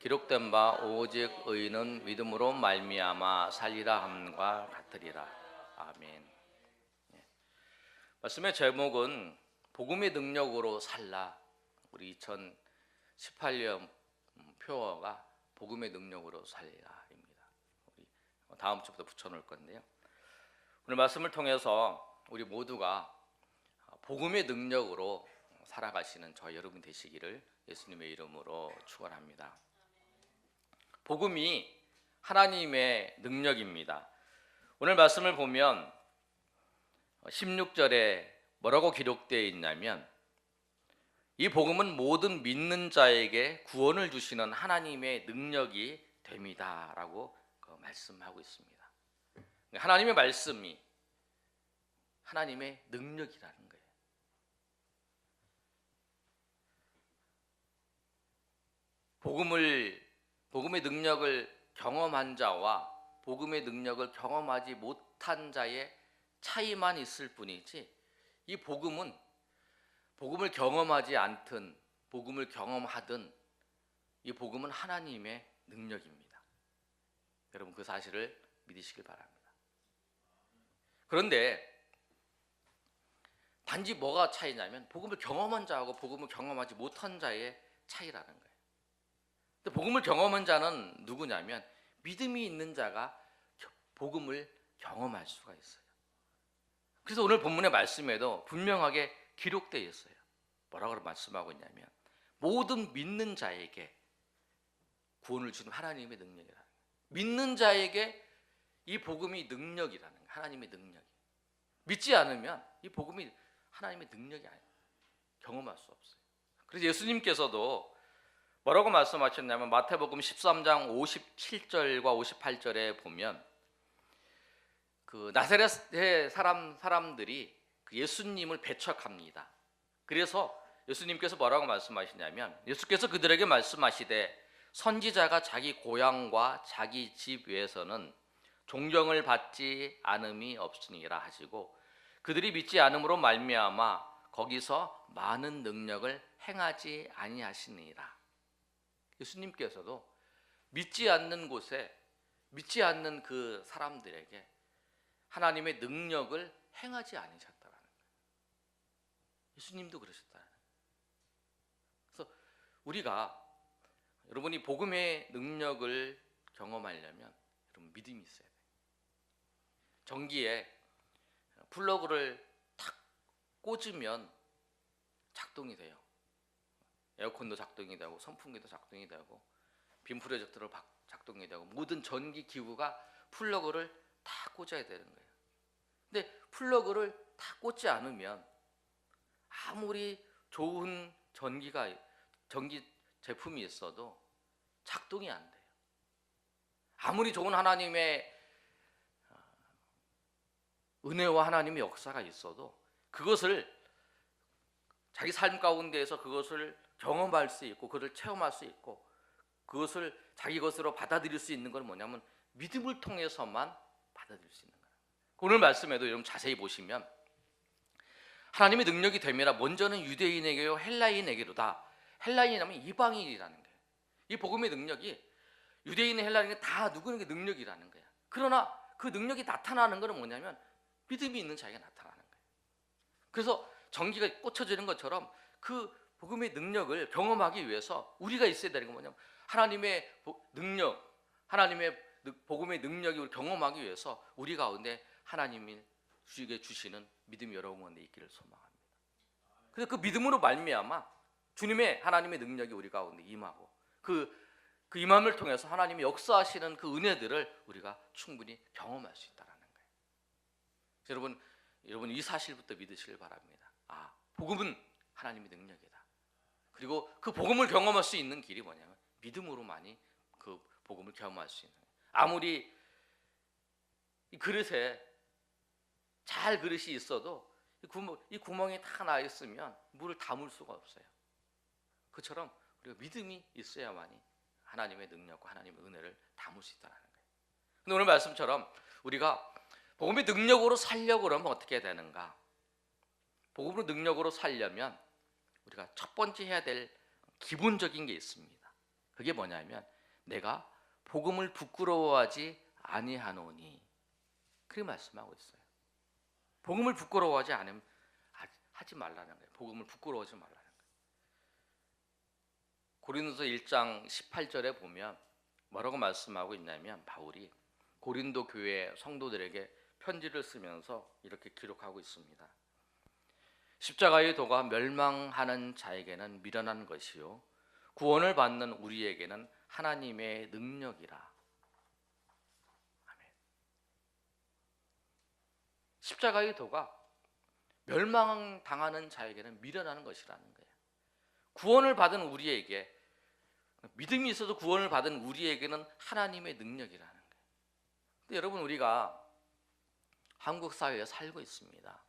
[SPEAKER 1] 기록된 바 오직 의인은 믿음으로 말미암아 살리라 함과 같으리라. 아멘. 말씀의 제목은 복음의 능력으로 살라. 우리 2018년 표어가 복음의 능력으로 살리라입니다. 우리 다음 주부터 붙여놓을 건데요. 오늘 말씀을 통해서 우리 모두가 복음의 능력으로 살아가시는 저 여러분 되시기를 예수님의 이름으로 축원합니다. 복음이 하나님의 능력입니다. 오늘 말씀을 보면 16절에 뭐라고 기록되어 있냐면 이 복음은 모든 믿는 자에게 구원을 주시는 하나님의 능력이 됩니다 라고 말씀하고 있습니다. 하나님의 말씀이 하나님의 능력이라는 거예요. 복음의 능력을 경험한 자와 복음의 능력을 경험하지 못한 자의 차이만 있을 뿐이지, 이 복음을 경험하지 않든 복음을 경험하든 이 복음은 하나님의 능력입니다. 여러분 그 사실을 믿으시길 바랍니다. 그런데 단지 뭐가 차이냐면 복음을 경험한 자하고 복음을 경험하지 못한 자의 차이라는 거예요. 근데 복음을 경험한 자는 누구냐면 믿음이 있는 자가 복음을 경험할 수가 있어요. 그래서 오늘 본문의 말씀에도 분명하게 기록되어 있어요. 뭐라고 말씀하고 있냐면 모든 믿는 자에게 구원을 주는 하나님의 능력이라는 거예요. 믿는 자에게 이 복음이 능력이라는 거예요. 하나님의 능력이. 믿지 않으면 이 복음이 하나님의 능력이 아니에요. 경험할 수 없어요. 그래서 예수님께서도 뭐라고 말씀하셨냐면 마태복음 13장 57절과 58절에 보면 그 나사렛의 사람들이 예수님을 배척합니다. 그래서 예수님께서 뭐라고 말씀하시냐면 예수께서 그들에게 말씀하시되 선지자가 자기 고향과 자기 집 외에서는 존경을 받지 않음이 없으니라 하시고 그들이 믿지 않음으로 말미암아 거기서 많은 능력을 행하지 아니하시니라. 예수님께서도 믿지 않는 곳에 믿지 않는 그 사람들에게 하나님의 능력을 행하지 않으셨다라는 거예요. 예수님도 그러셨다는 거예요. 그래서 우리가 여러분이 복음의 능력을 경험하려면 여러분 믿음이 있어야 돼요. 전기에 플러그를 탁 꽂으면 작동이 돼요. 에어컨도 작동이 되고 선풍기도 작동이 되고 빔 프로젝터로 작동이 되고 모든 전기 기구가 플러그를 다 꽂아야 되는 거예요. 근데 플러그를 다 꽂지 않으면 아무리 좋은 전기 제품이 있어도 작동이 안 돼요. 아무리 좋은 하나님의 은혜와 하나님의 역사가 있어도 그것을 자기 삶 가운데에서 그것을 경험할 수 있고 그것을 체험할 수 있고 그것을 자기 것으로 받아들일 수 있는 건 뭐냐면 믿음을 통해서만 받아들일 수 있는 거예요. 오늘 말씀에도 여러분 자세히 보시면 하나님의 능력이 됨이라 먼저는 유대인에게요 헬라인에게로다. 헬라인이라면 이방인이라는 거예요. 이 복음의 능력이 유대인 헬라인에게 다 누구에게 능력이라는 거야. 그러나 그 능력이 나타나는 것은 뭐냐면 믿음이 있는 자에게 나타나는 거예요. 그래서 전기가 꽂혀지는 것처럼 그 복음의 능력을 경험하기 위해서 우리가 있어야 되는 건 뭐냐면 하나님의 능력, 하나님의 복음의 능력이 우리 경험하기 위해서 우리 가운데 하나님이 주시는 믿음이 여러분 가운데 있기를 소망합니다. 그래서 그 믿음으로 말미암아 주님의 하나님의 능력이 우리 가운데 임하고 그 임함을 통해서 하나님이 역사하시는 그 은혜들을 우리가 충분히 경험할 수 있다는 거예요. 여러분 이 사실부터 믿으시길 바랍니다. 복음은 하나님의 능력이다. 그리고 그 복음을 경험할 수 있는 길이 뭐냐면 믿음으로만이 그 복음을 경험할 수 있는 거예요. 아무리 이 그릇에 잘 그릇이 있어도 이 구멍이 다 나 있으면 물을 담을 수가 없어요. 그처럼 우리가 믿음이 있어야만이 하나님의 능력과 하나님의 은혜를 담을 수 있다는 거예요. 근데 오늘 말씀처럼 우리가 복음의 능력으로 살려고 그러면 어떻게 해야 되는가? 복음으로 능력으로 살려면 우리가 첫 번째 해야 될 기본적인 게 있습니다. 그게 뭐냐면 내가 복음을 부끄러워하지 아니하노니, 그렇게 말씀하고 있어요. 복음을 부끄러워하지 않으면 하지 말라는 거예요. 복음을 부끄러워하지 말라는 거예요. 고린도서 1장 18절에 보면 뭐라고 말씀하고 있냐면, 바울이 고린도 교회 성도들에게 편지를 쓰면서 이렇게 기록하고 있습니다. 십자가의 도가 멸망하는 자에게는 미련한 것이요 구원을 받는 우리에게는 하나님의 능력이라. 아멘. 십자가의 도가 멸망당하는 자에게는 미련한 것이라는 거예요. 구원을 받은 우리에게, 믿음이 있어서 구원을 받은 우리에게는 하나님의 능력이라는 거예요. 근데 여러분, 우리가 한국 사회에 살고 있습니다.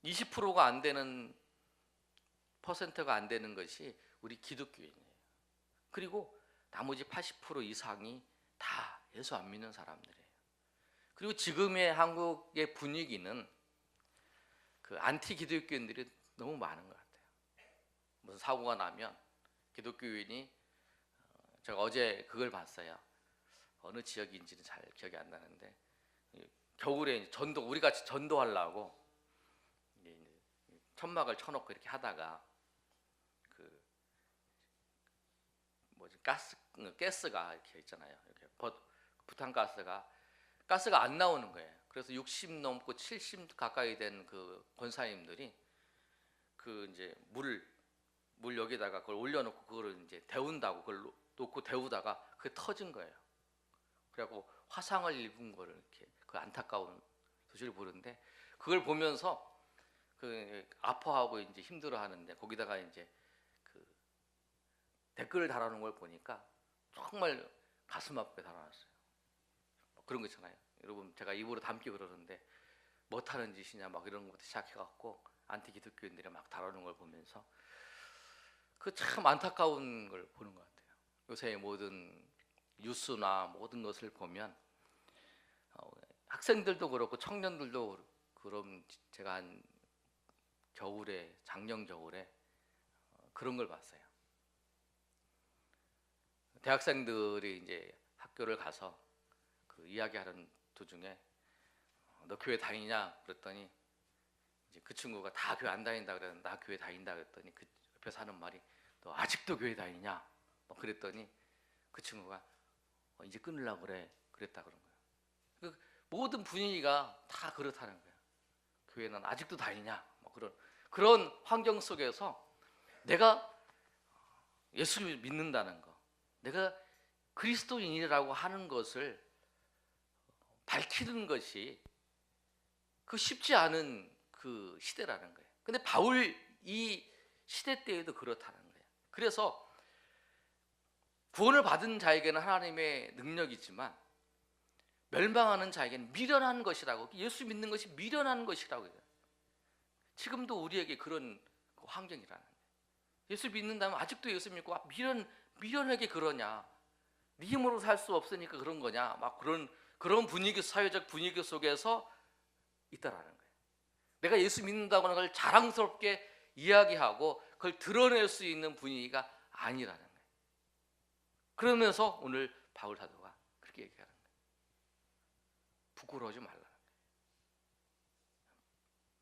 [SPEAKER 1] 20%가 안 되는, 퍼센트가 안 되는 것이 우리 기독교인이에요. 그리고 나머지 80% 이상이 다 예수 안 믿는 사람들이에요. 그리고 지금의 한국의 분위기는 그 안티 기독교인들이 너무 많은 것 같아요. 무슨 사고가 나면 기독교인이, 제가 어제 그걸 봤어요. 어느 지역인지는 잘 기억이 안 나는데, 겨울에 전도, 우리 같이 전도하려고 천막을 쳐놓고 이렇게 하다가 그 뭐지, 가스가 이렇게 있잖아요. 이렇게 부탄가스가 안 나오는 거예요. 그래서 60 넘고 70 가까이 된 그 권사님들이 그 이제 물 여기다가 그걸 올려놓고 그거를 이제 데운다고, 그걸 놓고 데우다가 그게 터진 거예요. 그래갖고 화상을 입은 거를 이렇게, 그 안타까운 소식을 보는데, 그걸 보면서 그 아파하고 이제 힘들어하는데, 거기다가 이제 그 댓글을 달아놓은 걸 보니까 정말 가슴 아프게 달아놨어요. 그런 거 있잖아요. 여러분, 제가 입으로 담기 그러는데 못하는 짓이냐 막 이런 것부터 시작해갖고 안티 기독교인들이 막 다루는 걸 보면서 그 참 안타까운 걸 보는 것 같아요. 요새 모든 뉴스나 모든 것을 보면 학생들도 그렇고 청년들도 그럼, 제가 한 겨울에, 작년 겨울에 그런 걸 봤어요. 대학생들이 이제 학교를 가서 그 이야기하는 도중에 너 교회 다니냐 그랬더니, 이제 그 친구가 다 교회 안 다닌다 그랬는데, 나 교회 다닌다 그랬더니 그 옆에서 하는 말이 너 아직도 교회 다니냐 뭐 그랬더니, 그 친구가 이제 끊으려고 그랬다 그런 거예요. 그 모든 분위기가 다 그렇다는 거예요. 교회는 아직도 다니냐 뭐 그런 환경 속에서 내가 예수를 믿는다는 거, 내가 그리스도인이라고 하는 것을 밝히는 것이 그 쉽지 않은 그 시대라는 거예요. 근데 바울 이 시대 때에도 그렇다는 거예요. 그래서 구원을 받은 자에게는 하나님의 능력이지만 멸망하는 자에게는 미련한 것이라고, 예수 믿는 것이 미련한 것이라고 해요. 지금도 우리에게 그런 환경이라는 거예요. 예수 믿는다면 아직도 예수 믿고 미련하게 그러냐, 네 힘으로 살 수 없으니까 그런 거냐, 막 그런 분위기, 사회적 분위기 속에서 있다라는 거예요. 내가 예수 믿는다고 하는 걸 자랑스럽게 이야기하고 그걸 드러낼 수 있는 분위기가 아니라는 거예요. 그러면서 오늘 바울 사도가 그렇게 얘기하는 거예요. 부끄러워하지 말라는 거예요.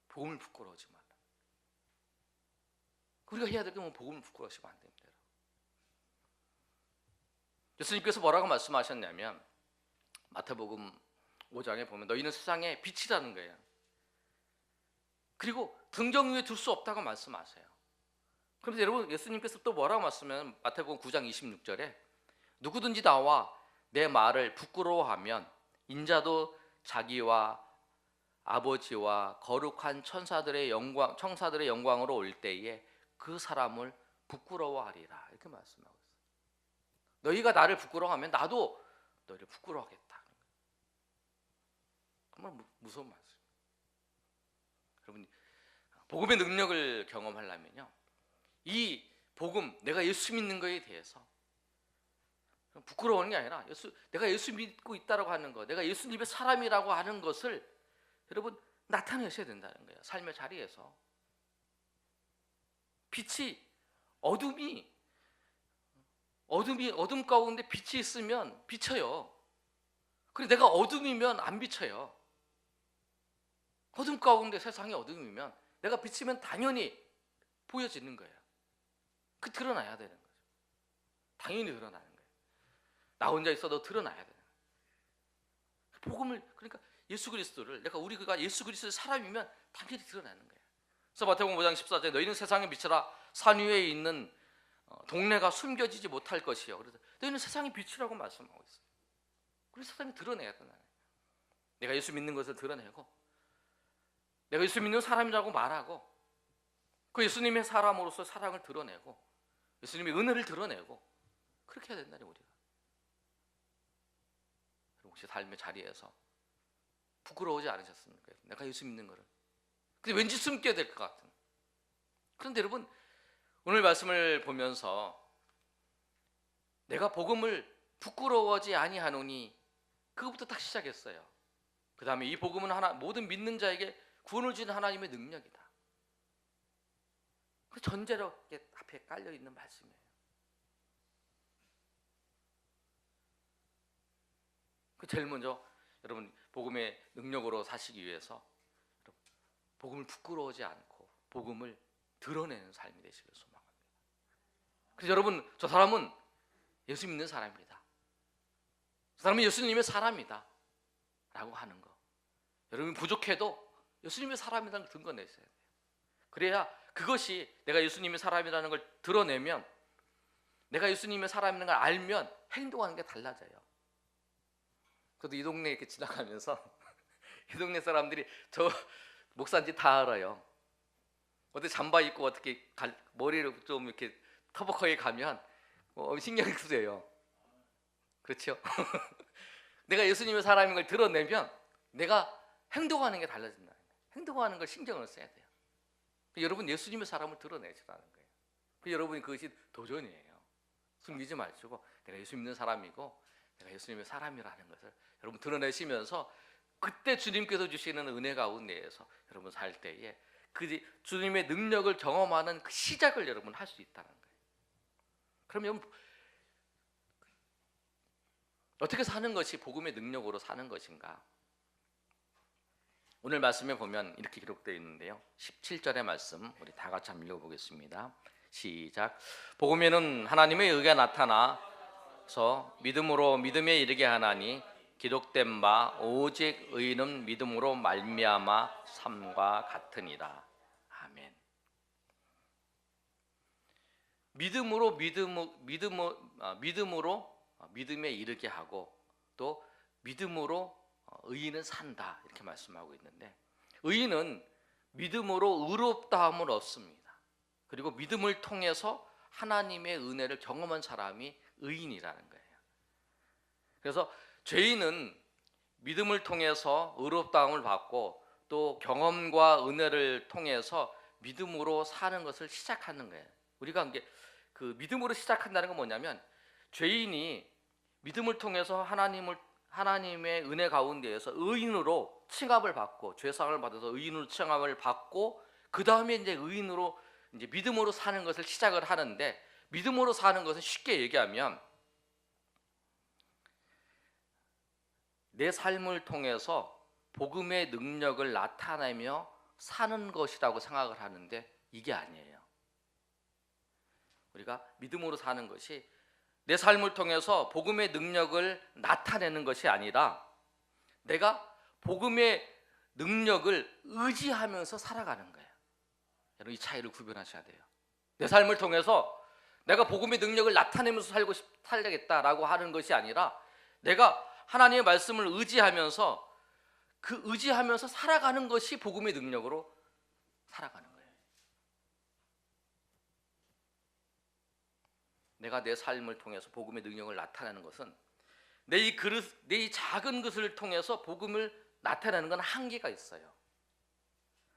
[SPEAKER 1] 복음을 부끄러워하지 말라. 우리가 해야 될 게 뭐 복음을 부끄러워하시면 안 됩니다. 예수님께서 뭐라고 말씀하셨냐면, 마태복음 5장에 보면 너희는 세상의 빛이라는 거예요. 그리고 등정 위에 둘 수 없다고 말씀하세요. 그런데 여러분, 예수님께서 또 뭐라고 말씀하면, 마태복음 9장 26절에 누구든지 나와 내 말을 부끄러워하면 인자도 자기와 아버지와 거룩한 천사들의 영광으로 올 때에 그 사람을 부끄러워하리라, 이렇게 말씀하고 있어요. 너희가 나를 부끄러워하면 나도 너희를 부끄러워하겠다. 정말 무서운 말씀. 여러분, 복음의 능력을 경험하려면요, 이 복음, 내가 예수 믿는 거에 대해서 부끄러워하는 게 아니라 내가 예수 믿고 있다라고 하는 것, 내가 예수님의 사람이라고 하는 것을 여러분 나타내셔야 된다는 거예요. 삶의 자리에서 빛이, 어둠이 어둠 가운데 빛이 있으면 비쳐요. 그리고 내가 어둠이면 안 비쳐요. 어둠 가운데 세상이 어둠이면 내가 비치면 당연히 보여지는 거예요. 그 드러나야 되는 거죠. 당연히 드러나는 거예요. 나 혼자 있어도 드러나야 되는 거예요. 복음을, 그러니까 예수 그리스도를, 우리가 예수 그리스도의 사람이면 당연히 드러나는 거예요. 그래서 마태복음 5장 14절에 너희는 세상의 빛이라 산 위에 있는 동네가 숨겨지지 못할 것이요. 그래서 너희는 세상의 빛이라고 말씀하고 있어요. 그래서 세상이 드러내야 되는 거예요. 내가 예수 믿는 것을 드러내고, 내가 예수 믿는 사람이라고 말하고, 그 예수님의 사람으로서 사랑을 드러내고, 예수님의 은혜를 드러내고, 그렇게 해야 된다니 우리가. 혹시 삶의 자리에서 부끄러우지 않으셨습니까? 내가 예수 믿는 거를. 근데 왠지 숨게 될 것 같은. 그런데 여러분, 오늘 말씀을 보면서 내가 복음을 부끄러워하지 아니하노니, 그것부터 딱 시작했어요. 그 다음에 이 복음은 모든 믿는 자에게 구원을 주는 하나님의 능력이다. 그 전제로 앞에 깔려 있는 말씀이에요. 그 제일 먼저 여러분 복음의 능력으로 사시기 위해서 복음을 부끄러워하지 않고 복음을 드러내는 삶이 되시길 소망합니다. 그래서 여러분, 저 사람은 예수 믿는 사람입니다. 저 사람은 예수님의 사람이다 라고 하는 거. 여러분이 부족해도 예수님의 사람이라는 걸 증거내셔야 돼요. 그래야 그것이 내가 예수님의 사람이라는 걸 드러내면, 내가 예수님의 사람이라는 걸 알면 행동하는 게 달라져요. 저도 이 동네 이렇게 지나가면서 이 동네 사람들이 저 목사인지 다 알아요. 어떻게 잠바 입고 어떻게 머리를 좀 이렇게 터벅하게 가면 신경이 쓰여요. 그렇죠? 내가 예수님의 사람인 걸 드러내면 내가 행동하는 게 달라진다. 행동하는 걸 신경을 써야 돼요. 여러분 예수님의 사람을 드러내시라는 거예요. 여러분이 그것이 도전이에요. 숨기지 마시고 내가 예수 믿는 사람이고 내가 예수님의 사람이라는 것을 여러분 드러내시면서, 그때 주님께서 주시는 은혜 가운데에서 여러분 살 때에 그 주님의 능력을 경험하는 그 시작을 여러분 할 수 있다는 거예요. 그러면 어떻게 사는 것이 복음의 능력으로 사는 것인가? 오늘 말씀에 보면 이렇게 기록되어 있는데요. 17절의 말씀 우리 다 같이 한번 읽어보겠습니다. 시작. 복음에는 하나님의 의가 나타나서 믿음으로 믿음에 이르게 하나니 기록된 바 오직 의인은 믿음으로 말미암아 삶과 같으니라. 아멘. 믿음으로 믿음에 이르게 하고, 또 믿음으로 의인은 산다 이렇게 말씀하고 있는데, 의인은 믿음으로 의롭다함을 얻습니다. 그리고 믿음을 통해서 하나님의 은혜를 경험한 사람이 의인이라는 거예요. 그래서 죄인은 믿음을 통해서 의롭다함을 받고 또 경험과 은혜를 통해서 믿음으로 사는 것을 시작하는 거예요. 우리가 이게 그 믿음으로 시작한다는 건 뭐냐면, 죄인이 믿음을 통해서 하나님의 은혜 가운데에서 의인으로 칭함을 받고, 죄상을 받아서 의인으로 칭함을 받고, 그 다음에 이제 의인으로 이제 믿음으로 사는 것을 시작을 하는데, 믿음으로 사는 것은 쉽게 얘기하면 내 삶을 통해서 복음의 능력을 나타내며 사는 것이라고 생각을 하는데 이게 아니에요. 우리가 믿음으로 사는 것이 내 삶을 통해서 복음의 능력을 나타내는 것이 아니라 내가 복음의 능력을 의지하면서 살아가는 거예요. 여러분 이 차이를 구별하셔야 돼요. 내 삶을 통해서 내가 복음의 능력을 나타내면서 살겠다라고 하는 것이 아니라 내가 하나님의 말씀을 의지하면서 의지하면서 살아가는 것이 복음의 능력으로 살아가는 거예요. 내가 내 삶을 통해서 복음의 능력을 나타내는 것은 내 이 작은 것을 통해서 복음을 나타내는 건 한계가 있어요.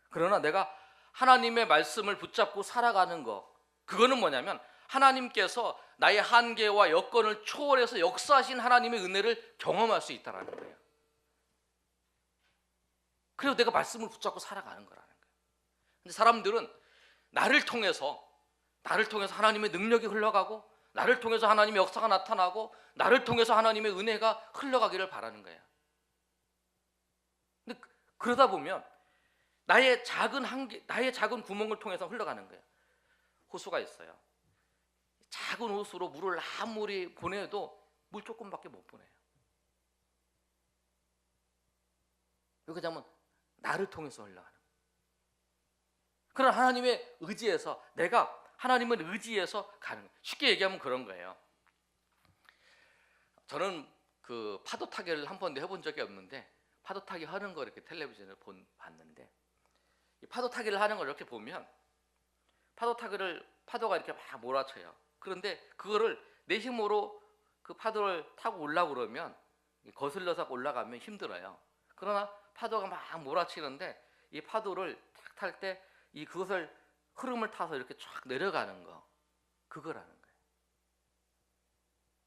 [SPEAKER 1] 그러나 내가 하나님의 말씀을 붙잡고 살아가는 것, 그거는 뭐냐면 하나님께서 나의 한계와 여건을 초월해서 역사하신 하나님의 은혜를 경험할 수 있다는 거예요. 그래서 내가 말씀을 붙잡고 살아가는 거라는 거예요. 근데 사람들은 나를 통해서 하나님의 능력이 흘러가고, 나를 통해서 하나님의 역사가 나타나고 나를 통해서 하나님의 은혜가 흘러가기를 바라는 거야. 근데 그러다 보면 나의 작은 한계, 나의 작은 구멍을 통해서 흘러가는 거야. 호수가 있어요. 작은 호수로 물을 아무리 보내도 물 조금밖에 못 보내요. 여기 자면 나를 통해서 흘러가는 거예요. 그런 하나님의 의지에서, 내가 하나님을 의지해서 가는 거예요. 쉽게 얘기하면 그런 거예요. 저는 그 파도 타기를 한 번도 해본 적이 없는데, 파도 타기 하는 거 이렇게 텔레비전을 봤는데, 이 파도 타기를 하는 걸 이렇게 보면 파도가 이렇게 막 몰아쳐요. 그런데 그거를 내 힘으로 그 파도를 타고 올라오고 그러면, 거슬러서 올라가면 힘들어요. 그러나 파도가 막 몰아치는데 이 파도를 탁 탈 때 이 그것을 흐름을 타서 이렇게 쫙 내려가는 거, 그거라는 거예요.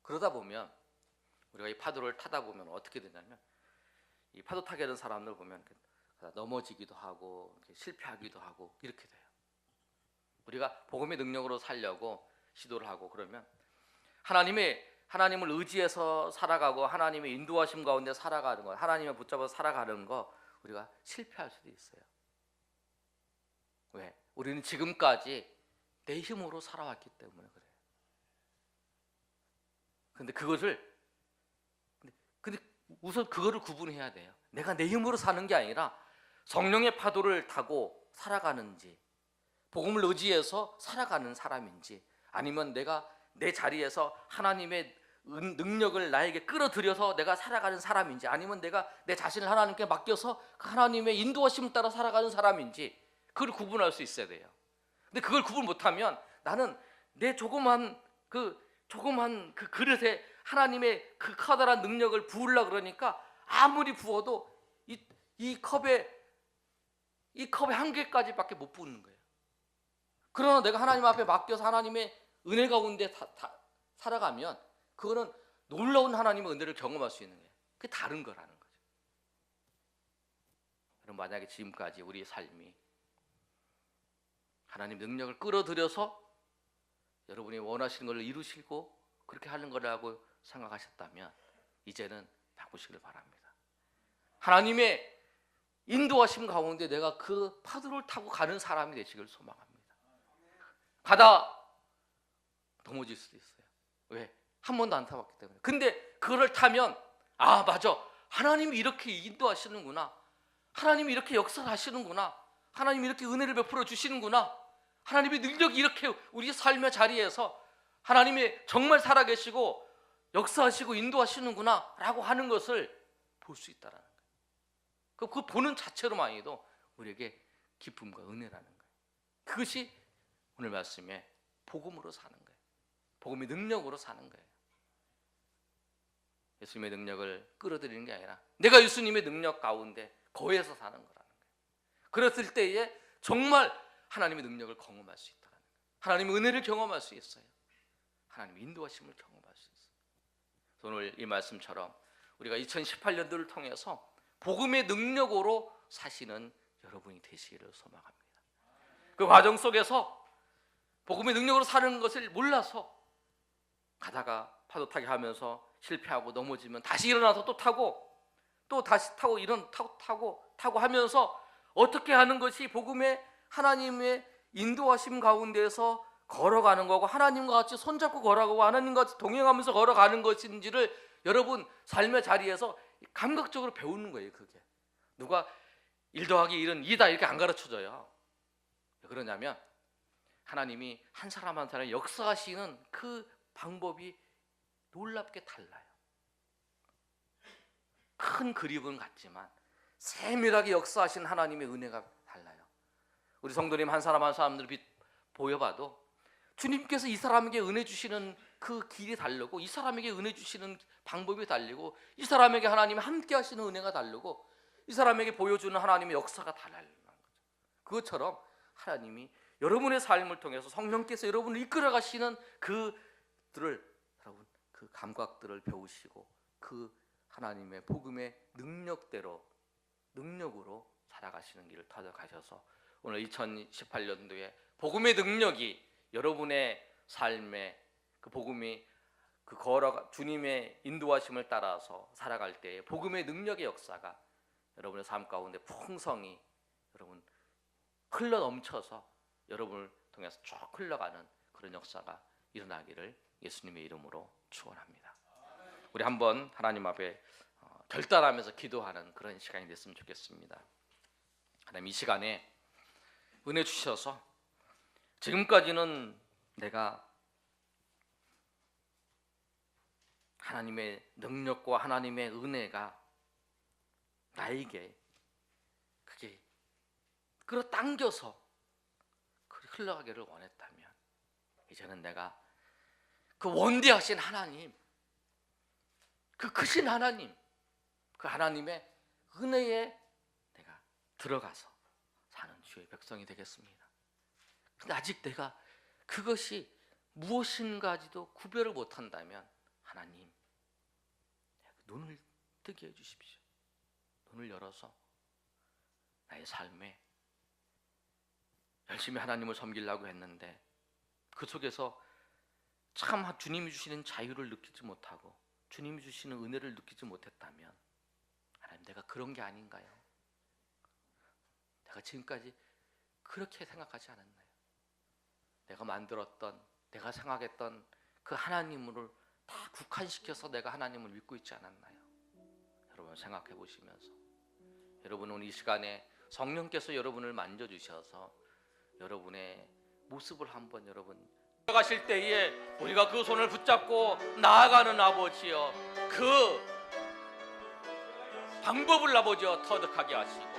[SPEAKER 1] 그러다 보면 우리가 이 파도를 타다 보면 어떻게 되냐면, 이 파도 타게 하는 사람들 보면 넘어지기도 하고 실패하기도 하고 이렇게 돼요. 우리가 복음의 능력으로 살려고 시도를 하고 그러면 하나님을 의지해서 살아가고 하나님의 인도하심 가운데 살아가는 거, 하나님을 붙잡아서 살아가는 거, 우리가 실패할 수도 있어요. 왜? 우리는 지금까지 내 힘으로 살아왔기 때문에 그래요. 근데 우선 그거를 구분해야 돼요. 내가 내 힘으로 사는 게 아니라 성령의 파도를 타고 살아가는지, 복음을 의지해서 살아가는 사람인지, 아니면 내가 내 자리에서 하나님의 능력을 나에게 끌어들여서 내가 살아가는 사람인지, 아니면 내가 내 자신을 하나님께 맡겨서 하나님의 인도하심을 따라 살아가는 사람인지, 그걸 구분할 수 있어야 돼요. 근데 그걸 구분 못하면 나는 내 조그만 그 그릇에 하나님의 그 커다란 능력을 부으려고 그러니까 아무리 부어도 이 컵의 한계까지밖에 못 부는 거예요. 그러나 내가 하나님 앞에 맡겨서 하나님의 은혜 가운데 살아가면 그거는 놀라운 하나님의 은혜를 경험할 수 있는 거예요. 그게 다른 거라는 거죠. 그럼 만약에 지금까지 우리의 삶이 하나님 능력을 끌어들여서 여러분이 원하시는 걸 이루시고 그렇게 하는 거라고 생각하셨다면 이제는 바꾸시길 바랍니다. 하나님의 인도하심 가운데 내가 그 파도를 타고 가는 사람이 되시길 소망합니다. 가다 넘어질 수도 있어요. 왜? 한 번도 안 타봤기 때문에. 근데 그거를 타면 아, 맞아, 하나님이 이렇게 인도하시는구나, 하나님이 이렇게 역사하시는구나, 하나님이 이렇게 은혜를 베풀어 주시는구나, 하나님의 능력이 이렇게 우리 삶의 자리에서 하나님이 정말 살아계시고 역사하시고 인도하시는구나 라고 하는 것을 볼 수 있다는 거예요. 그 보는 자체로만이도 우리에게 기쁨과 은혜라는 거예요. 그것이 오늘 말씀에 복음으로 사는 거예요. 복음의 능력으로 사는 거예요. 예수님의 능력을 끌어들이는 게 아니라 내가 예수님의 능력 가운데 거해서 사는 거라는 거예요. 그랬을 때에 정말 하나님의 능력을 경험할 수 있다는 거예요. 하나님의 은혜를 경험할 수 있어요. 하나님의 인도하심을 경험할 수 있어요. 오늘 이 말씀처럼 우리가 2018년도를 통해서 복음의 능력으로 사시는 여러분이 되시기를 소망합니다. 그 과정 속에서 복음의 능력으로 사는 것을 몰라서 가다가 파도 타기 하면서 실패하고 넘어지면 다시 일어나서 또 타고 또 다시 타고 타고 하면서 어떻게 하는 것이 복음의 하나님의 인도하심 가운데서 걸어가는 거고 하나님과 같이 손잡고 걸어가고 하나님과 같이 동행하면서 걸어가는 것인지를 여러분 삶의 자리에서 감각적으로 배우는 거예요. 그게 누가 1 더하기 1은 2다 이렇게 안 가르쳐줘요. 왜 그러냐면 하나님이 한 사람 한 사람 역사하시는 그 방법이 놀랍게 달라요. 큰 그림은 같지만 세밀하게 역사하신 하나님의 은혜가 달라요. 우리 성도님 한 사람 한 사람들 보여봐도 주님께서 이 사람에게 은혜 주시는 그 길이 다르고 이 사람에게 은혜 주시는 방법이 다르고 이 사람에게 하나님이 함께 하시는 은혜가 다르고 이 사람에게 보여주는 하나님의 역사가 달라요. 그것처럼 하나님이 여러분의 삶을 통해서 성령께서 여러분을 이끌어 가시는 그들을 여러분 그 감각들을 배우시고 그 하나님의 복음의 능력으로 살아가시는 길을 찾아가셔서 오늘 2018년도에 복음의 능력이 여러분의 삶에 그 복음이 그 걸어가 주님의 인도하심을 따라서 살아갈 때에 복음의 능력의 역사가 여러분의 삶 가운데 풍성히 여러분 흘러 넘쳐서 여러분을 통해서 쭉 흘러가는 그런 역사가 일어나기를 예수님의 이름으로 축원합니다. 우리 한번 하나님 앞에 결단하면서 기도하는 그런 시간이 됐으면 좋겠습니다. 하나님, 이 시간에 은혜 주셔서 지금까지는 내가 하나님의 능력과 하나님의 은혜가 나에게 그게 끌어당겨서 흘러가기를 원했다면, 이제는 내가 그 원대하신 하나님, 그 크신 하나님, 그 하나님의 은혜에 내가 들어가서 사는 주의 백성이 되겠습니다. 근데 아직 내가 그것이 무엇인가지도 구별을 못한다면 하나님, 눈을 뜨게 해주십시오. 눈을 열어서 나의 삶에 열심히 하나님을 섬기려고 했는데 그 속에서 참 주님이 주시는 자유를 느끼지 못하고 주님이 주시는 은혜를 느끼지 못했다면, 하나님, 내가 그런 게 아닌가요? 내가 지금까지 그렇게 생각하지 않았나요? 내가 만들었던, 내가 생각했던 그 하나님을 다 국한시켜서 내가 하나님을 믿고 있지 않았나요? 여러분 생각해 보시면서, 여러분 오늘 이 시간에 성령께서 여러분을 만져주셔서 여러분의 모습을 한번 여러분 가실 때에 우리가 그 손을 붙잡고 나아가는 아버지여, 그 방법을 아버지여 터득하게 하시고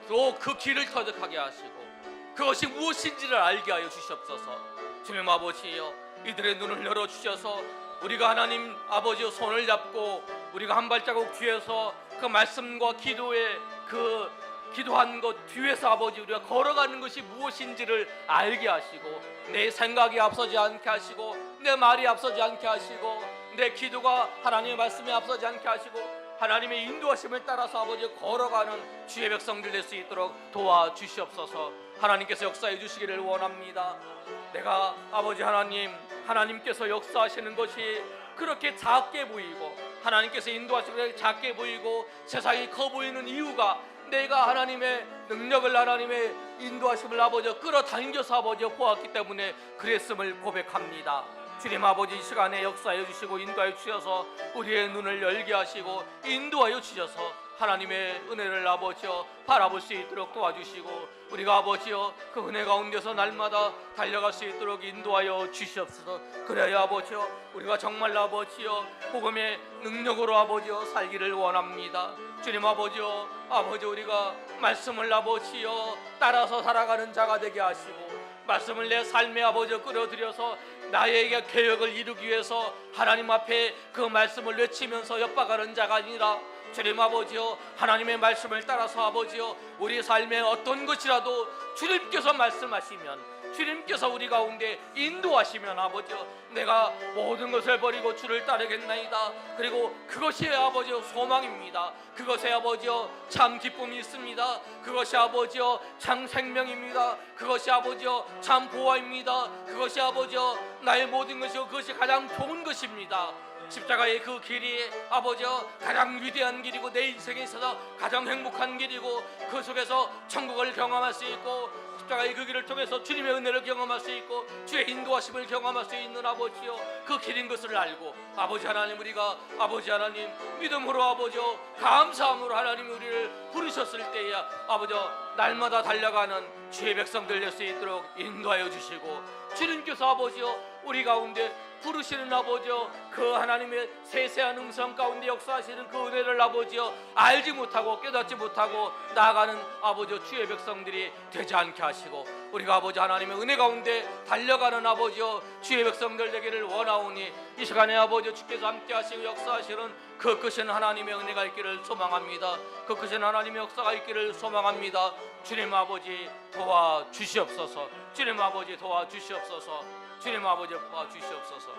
[SPEAKER 1] 또 그 길을 터득하게 하시고 그것이 무엇인지를 알게 하여 주시옵소서. 주님 아버지여, 이들의 눈을 열어주셔서 우리가 하나님 아버지의 손을 잡고 우리가 한 발자국 뒤에서 그 말씀과 기도에 그 기도한 것 뒤에서 아버지 우리가 걸어가는 것이 무엇인지를 알게 하시고 내 생각이 앞서지 않게 하시고 내 말이 앞서지 않게 하시고 내 기도가 하나님의 말씀에 앞서지 않게 하시고 하나님의 인도하심을 따라서 아버지 걸어가는 주의 백성들 될 수 있도록 도와주시옵소서. 하나님께서 역사해 주시기를 원합니다. 내가 아버지 하나님, 하나님께서 역사하시는 것이 그렇게 작게 보이고 하나님께서 인도하시는 것이 작게 보이고 세상이 커 보이는 이유가 내가 하나님의 능력을, 하나님의 인도하심을 아버지 끌어당겨서 아버지 보았기 때문에 그랬음을 고백합니다. 주님 아버지, 이 시간에 역사해 주시고 인도하여 주셔서 우리의 눈을 열게 하시고 인도하여 주셔서 하나님의 은혜를 아버지여 바라볼 수 있도록 도와주시고 우리가 아버지여 그 은혜 가운데서 날마다 달려갈 수 있도록 인도하여 주시옵소서. 그래야 아버지여 우리가 정말 아버지여 복음의 능력으로 아버지여 살기를 원합니다. 주님 아버지여, 아버지 우리가 말씀을 아버지여 따라서 살아가는 자가 되게 하시고 말씀을 내 삶에 아버지여 끌어들여서 나에게 개혁을 이루기 위해서 하나님 앞에 그 말씀을 외치면서 엿박아가는 자가 아니라 주님 아버지여 하나님의 말씀을 따라서 아버지여 우리 삶에 어떤 것이라도 주님께서 말씀하시면 주님께서 우리 가운데 인도하시면 아버지여 내가 모든 것을 버리고 주를 따르겠나이다. 그리고 그것이 아버지여 소망입니다. 그것이 아버지여 참 기쁨이 있습니다. 그것이 아버지여 참 생명입니다. 그것이 아버지여 참 보화입니다. 그것이 아버지여 나의 모든 것이요 그것이 가장 좋은 것입니다. 십자가의 그 길이 아버지여 가장 위대한 길이고 내 인생에 있어서 가장 행복한 길이고 그 속에서 천국을 경험할 수 있고 십자가의 그 길을 통해서 주님의 은혜를 경험할 수 있고 주의 인도하심을 경험할 수 있는 아버지여 그 길인 것을 알고 아버지 하나님 우리가 아버지 하나님 믿음으로 아버지여 감사함으로 하나님 우리를 부르셨을 때에 아버지여 날마다 달려가는 주의 백성들 될 수 있도록 인도하여 주시고 주님께서 아버지여 우리 가운데 부르시는 아버지여 그 하나님의 세세한 음성 가운데 역사하시는 그 은혜를 아버지여 알지 못하고 깨닫지 못하고 나아가는 아버지여 주의 백성들이 되지 않게 하시고 우리가 아버지 하나님의 은혜 가운데 달려가는 아버지여 주의 백성들 되기를 원하오니 이 시간에 아버지여 주께서 함께 하시고 역사하시는 그 크신 하나님의 은혜가 있기를 소망합니다. 그 크신 하나님의 역사가 있기를 소망합니다. 주님 아버지 도와주시옵소서. 주님 아버지 도와주시옵소서. 주님 아버지 도와주시옵소서.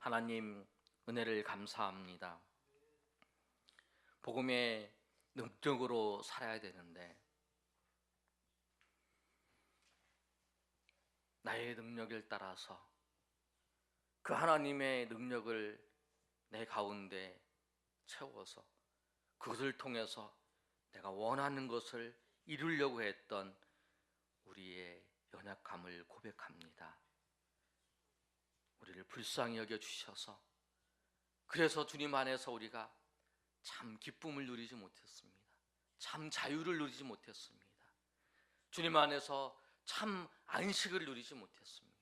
[SPEAKER 1] 하나님 은혜를 감사합니다. 복음의 능력으로 살아야 되는데 나의 능력을 따라서 그 하나님의 능력을 내 가운데 채워서 그것을 통해서 내가 원하는 것을 이루려고 했던 우리의 연약함을 고백합니다. 우리를 불쌍히 여겨주셔서 그래서 주님 안에서 우리가 참 기쁨을 누리지 못했습니다. 참 자유를 누리지 못했습니다. 주님 안에서 참 안식을 누리지 못했습니다.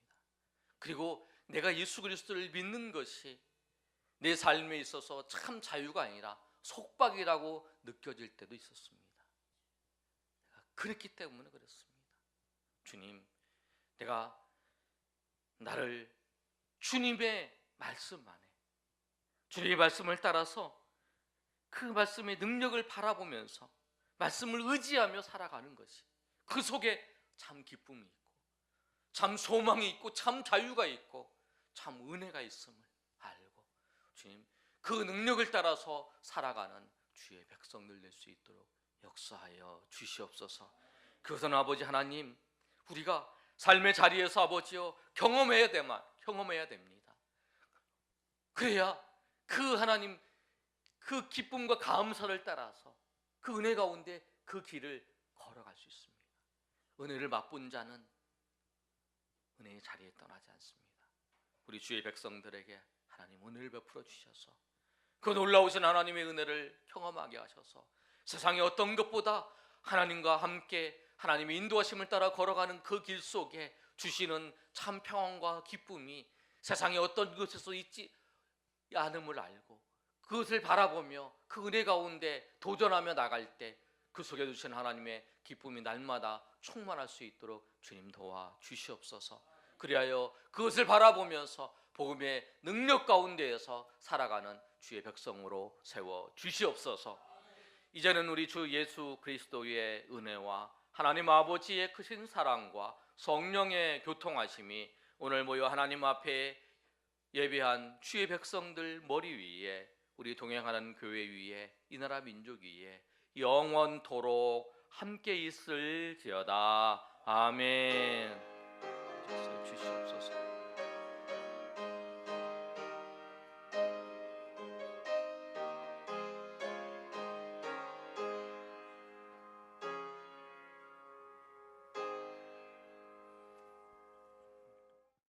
[SPEAKER 1] 그리고 내가 예수 그리스도를 믿는 것이 내 삶에 있어서 참 자유가 아니라 속박이라고 느껴질 때도 있었습니다. 내가 그랬기 때문에 그랬습니다. 주님, 내가 나를 주님의 말씀 안에, 주님의 말씀을 따라서 그 말씀의 능력을 바라보면서 말씀을 의지하며 살아가는 것이, 그 속에 참 기쁨이 있고 참 소망이 있고 참 자유가 있고 참 은혜가 있음을 알고, 주님, 그 능력을 따라서 살아가는 주의 백성들 될 수 있도록 역사하여 주시옵소서. 그것은 아버지 하나님, 우리가 삶의 자리에서 아버지여 경험해야 됩니다. 그래야 그 하나님 그 기쁨과 감사를 따라서 그 은혜 가운데 그 길을 걸어갈 수 있습니다. 은혜를 맛본 자는 은혜의 자리에 떠나지 않습니다. 우리 주의 백성들에게 하나님 은혜를 베풀어 주셔서 그 놀라우신 하나님의 은혜를 경험하게 하셔서 세상의 어떤 것보다 하나님과 함께 하나님의 인도하심을 따라 걸어가는 그 길 속에 주시는 참 평안과 기쁨이 세상의 어떤 것에서 있지 않음을 알고 그것을 바라보며 그 은혜 가운데 도전하며 나갈 때 그 속에 주신 하나님의 기쁨이 날마다 충만할 수 있도록 주님 도와 주시옵소서. 그리하여 그것을 바라보면서 복음의 능력 가운데에서 살아가는 주의 백성으로 세워 주시옵소서. 이제는 우리 주 예수 그리스도의 은혜와 하나님 아버지의 크신 사랑과 성령의 교통하심이 오늘 모여 하나님 앞에 예배한 주의 백성들 머리 위에, 우리 동행하는 교회 위에, 이 나라 민족 위에 영원토록 함께 있을지어다. 아멘.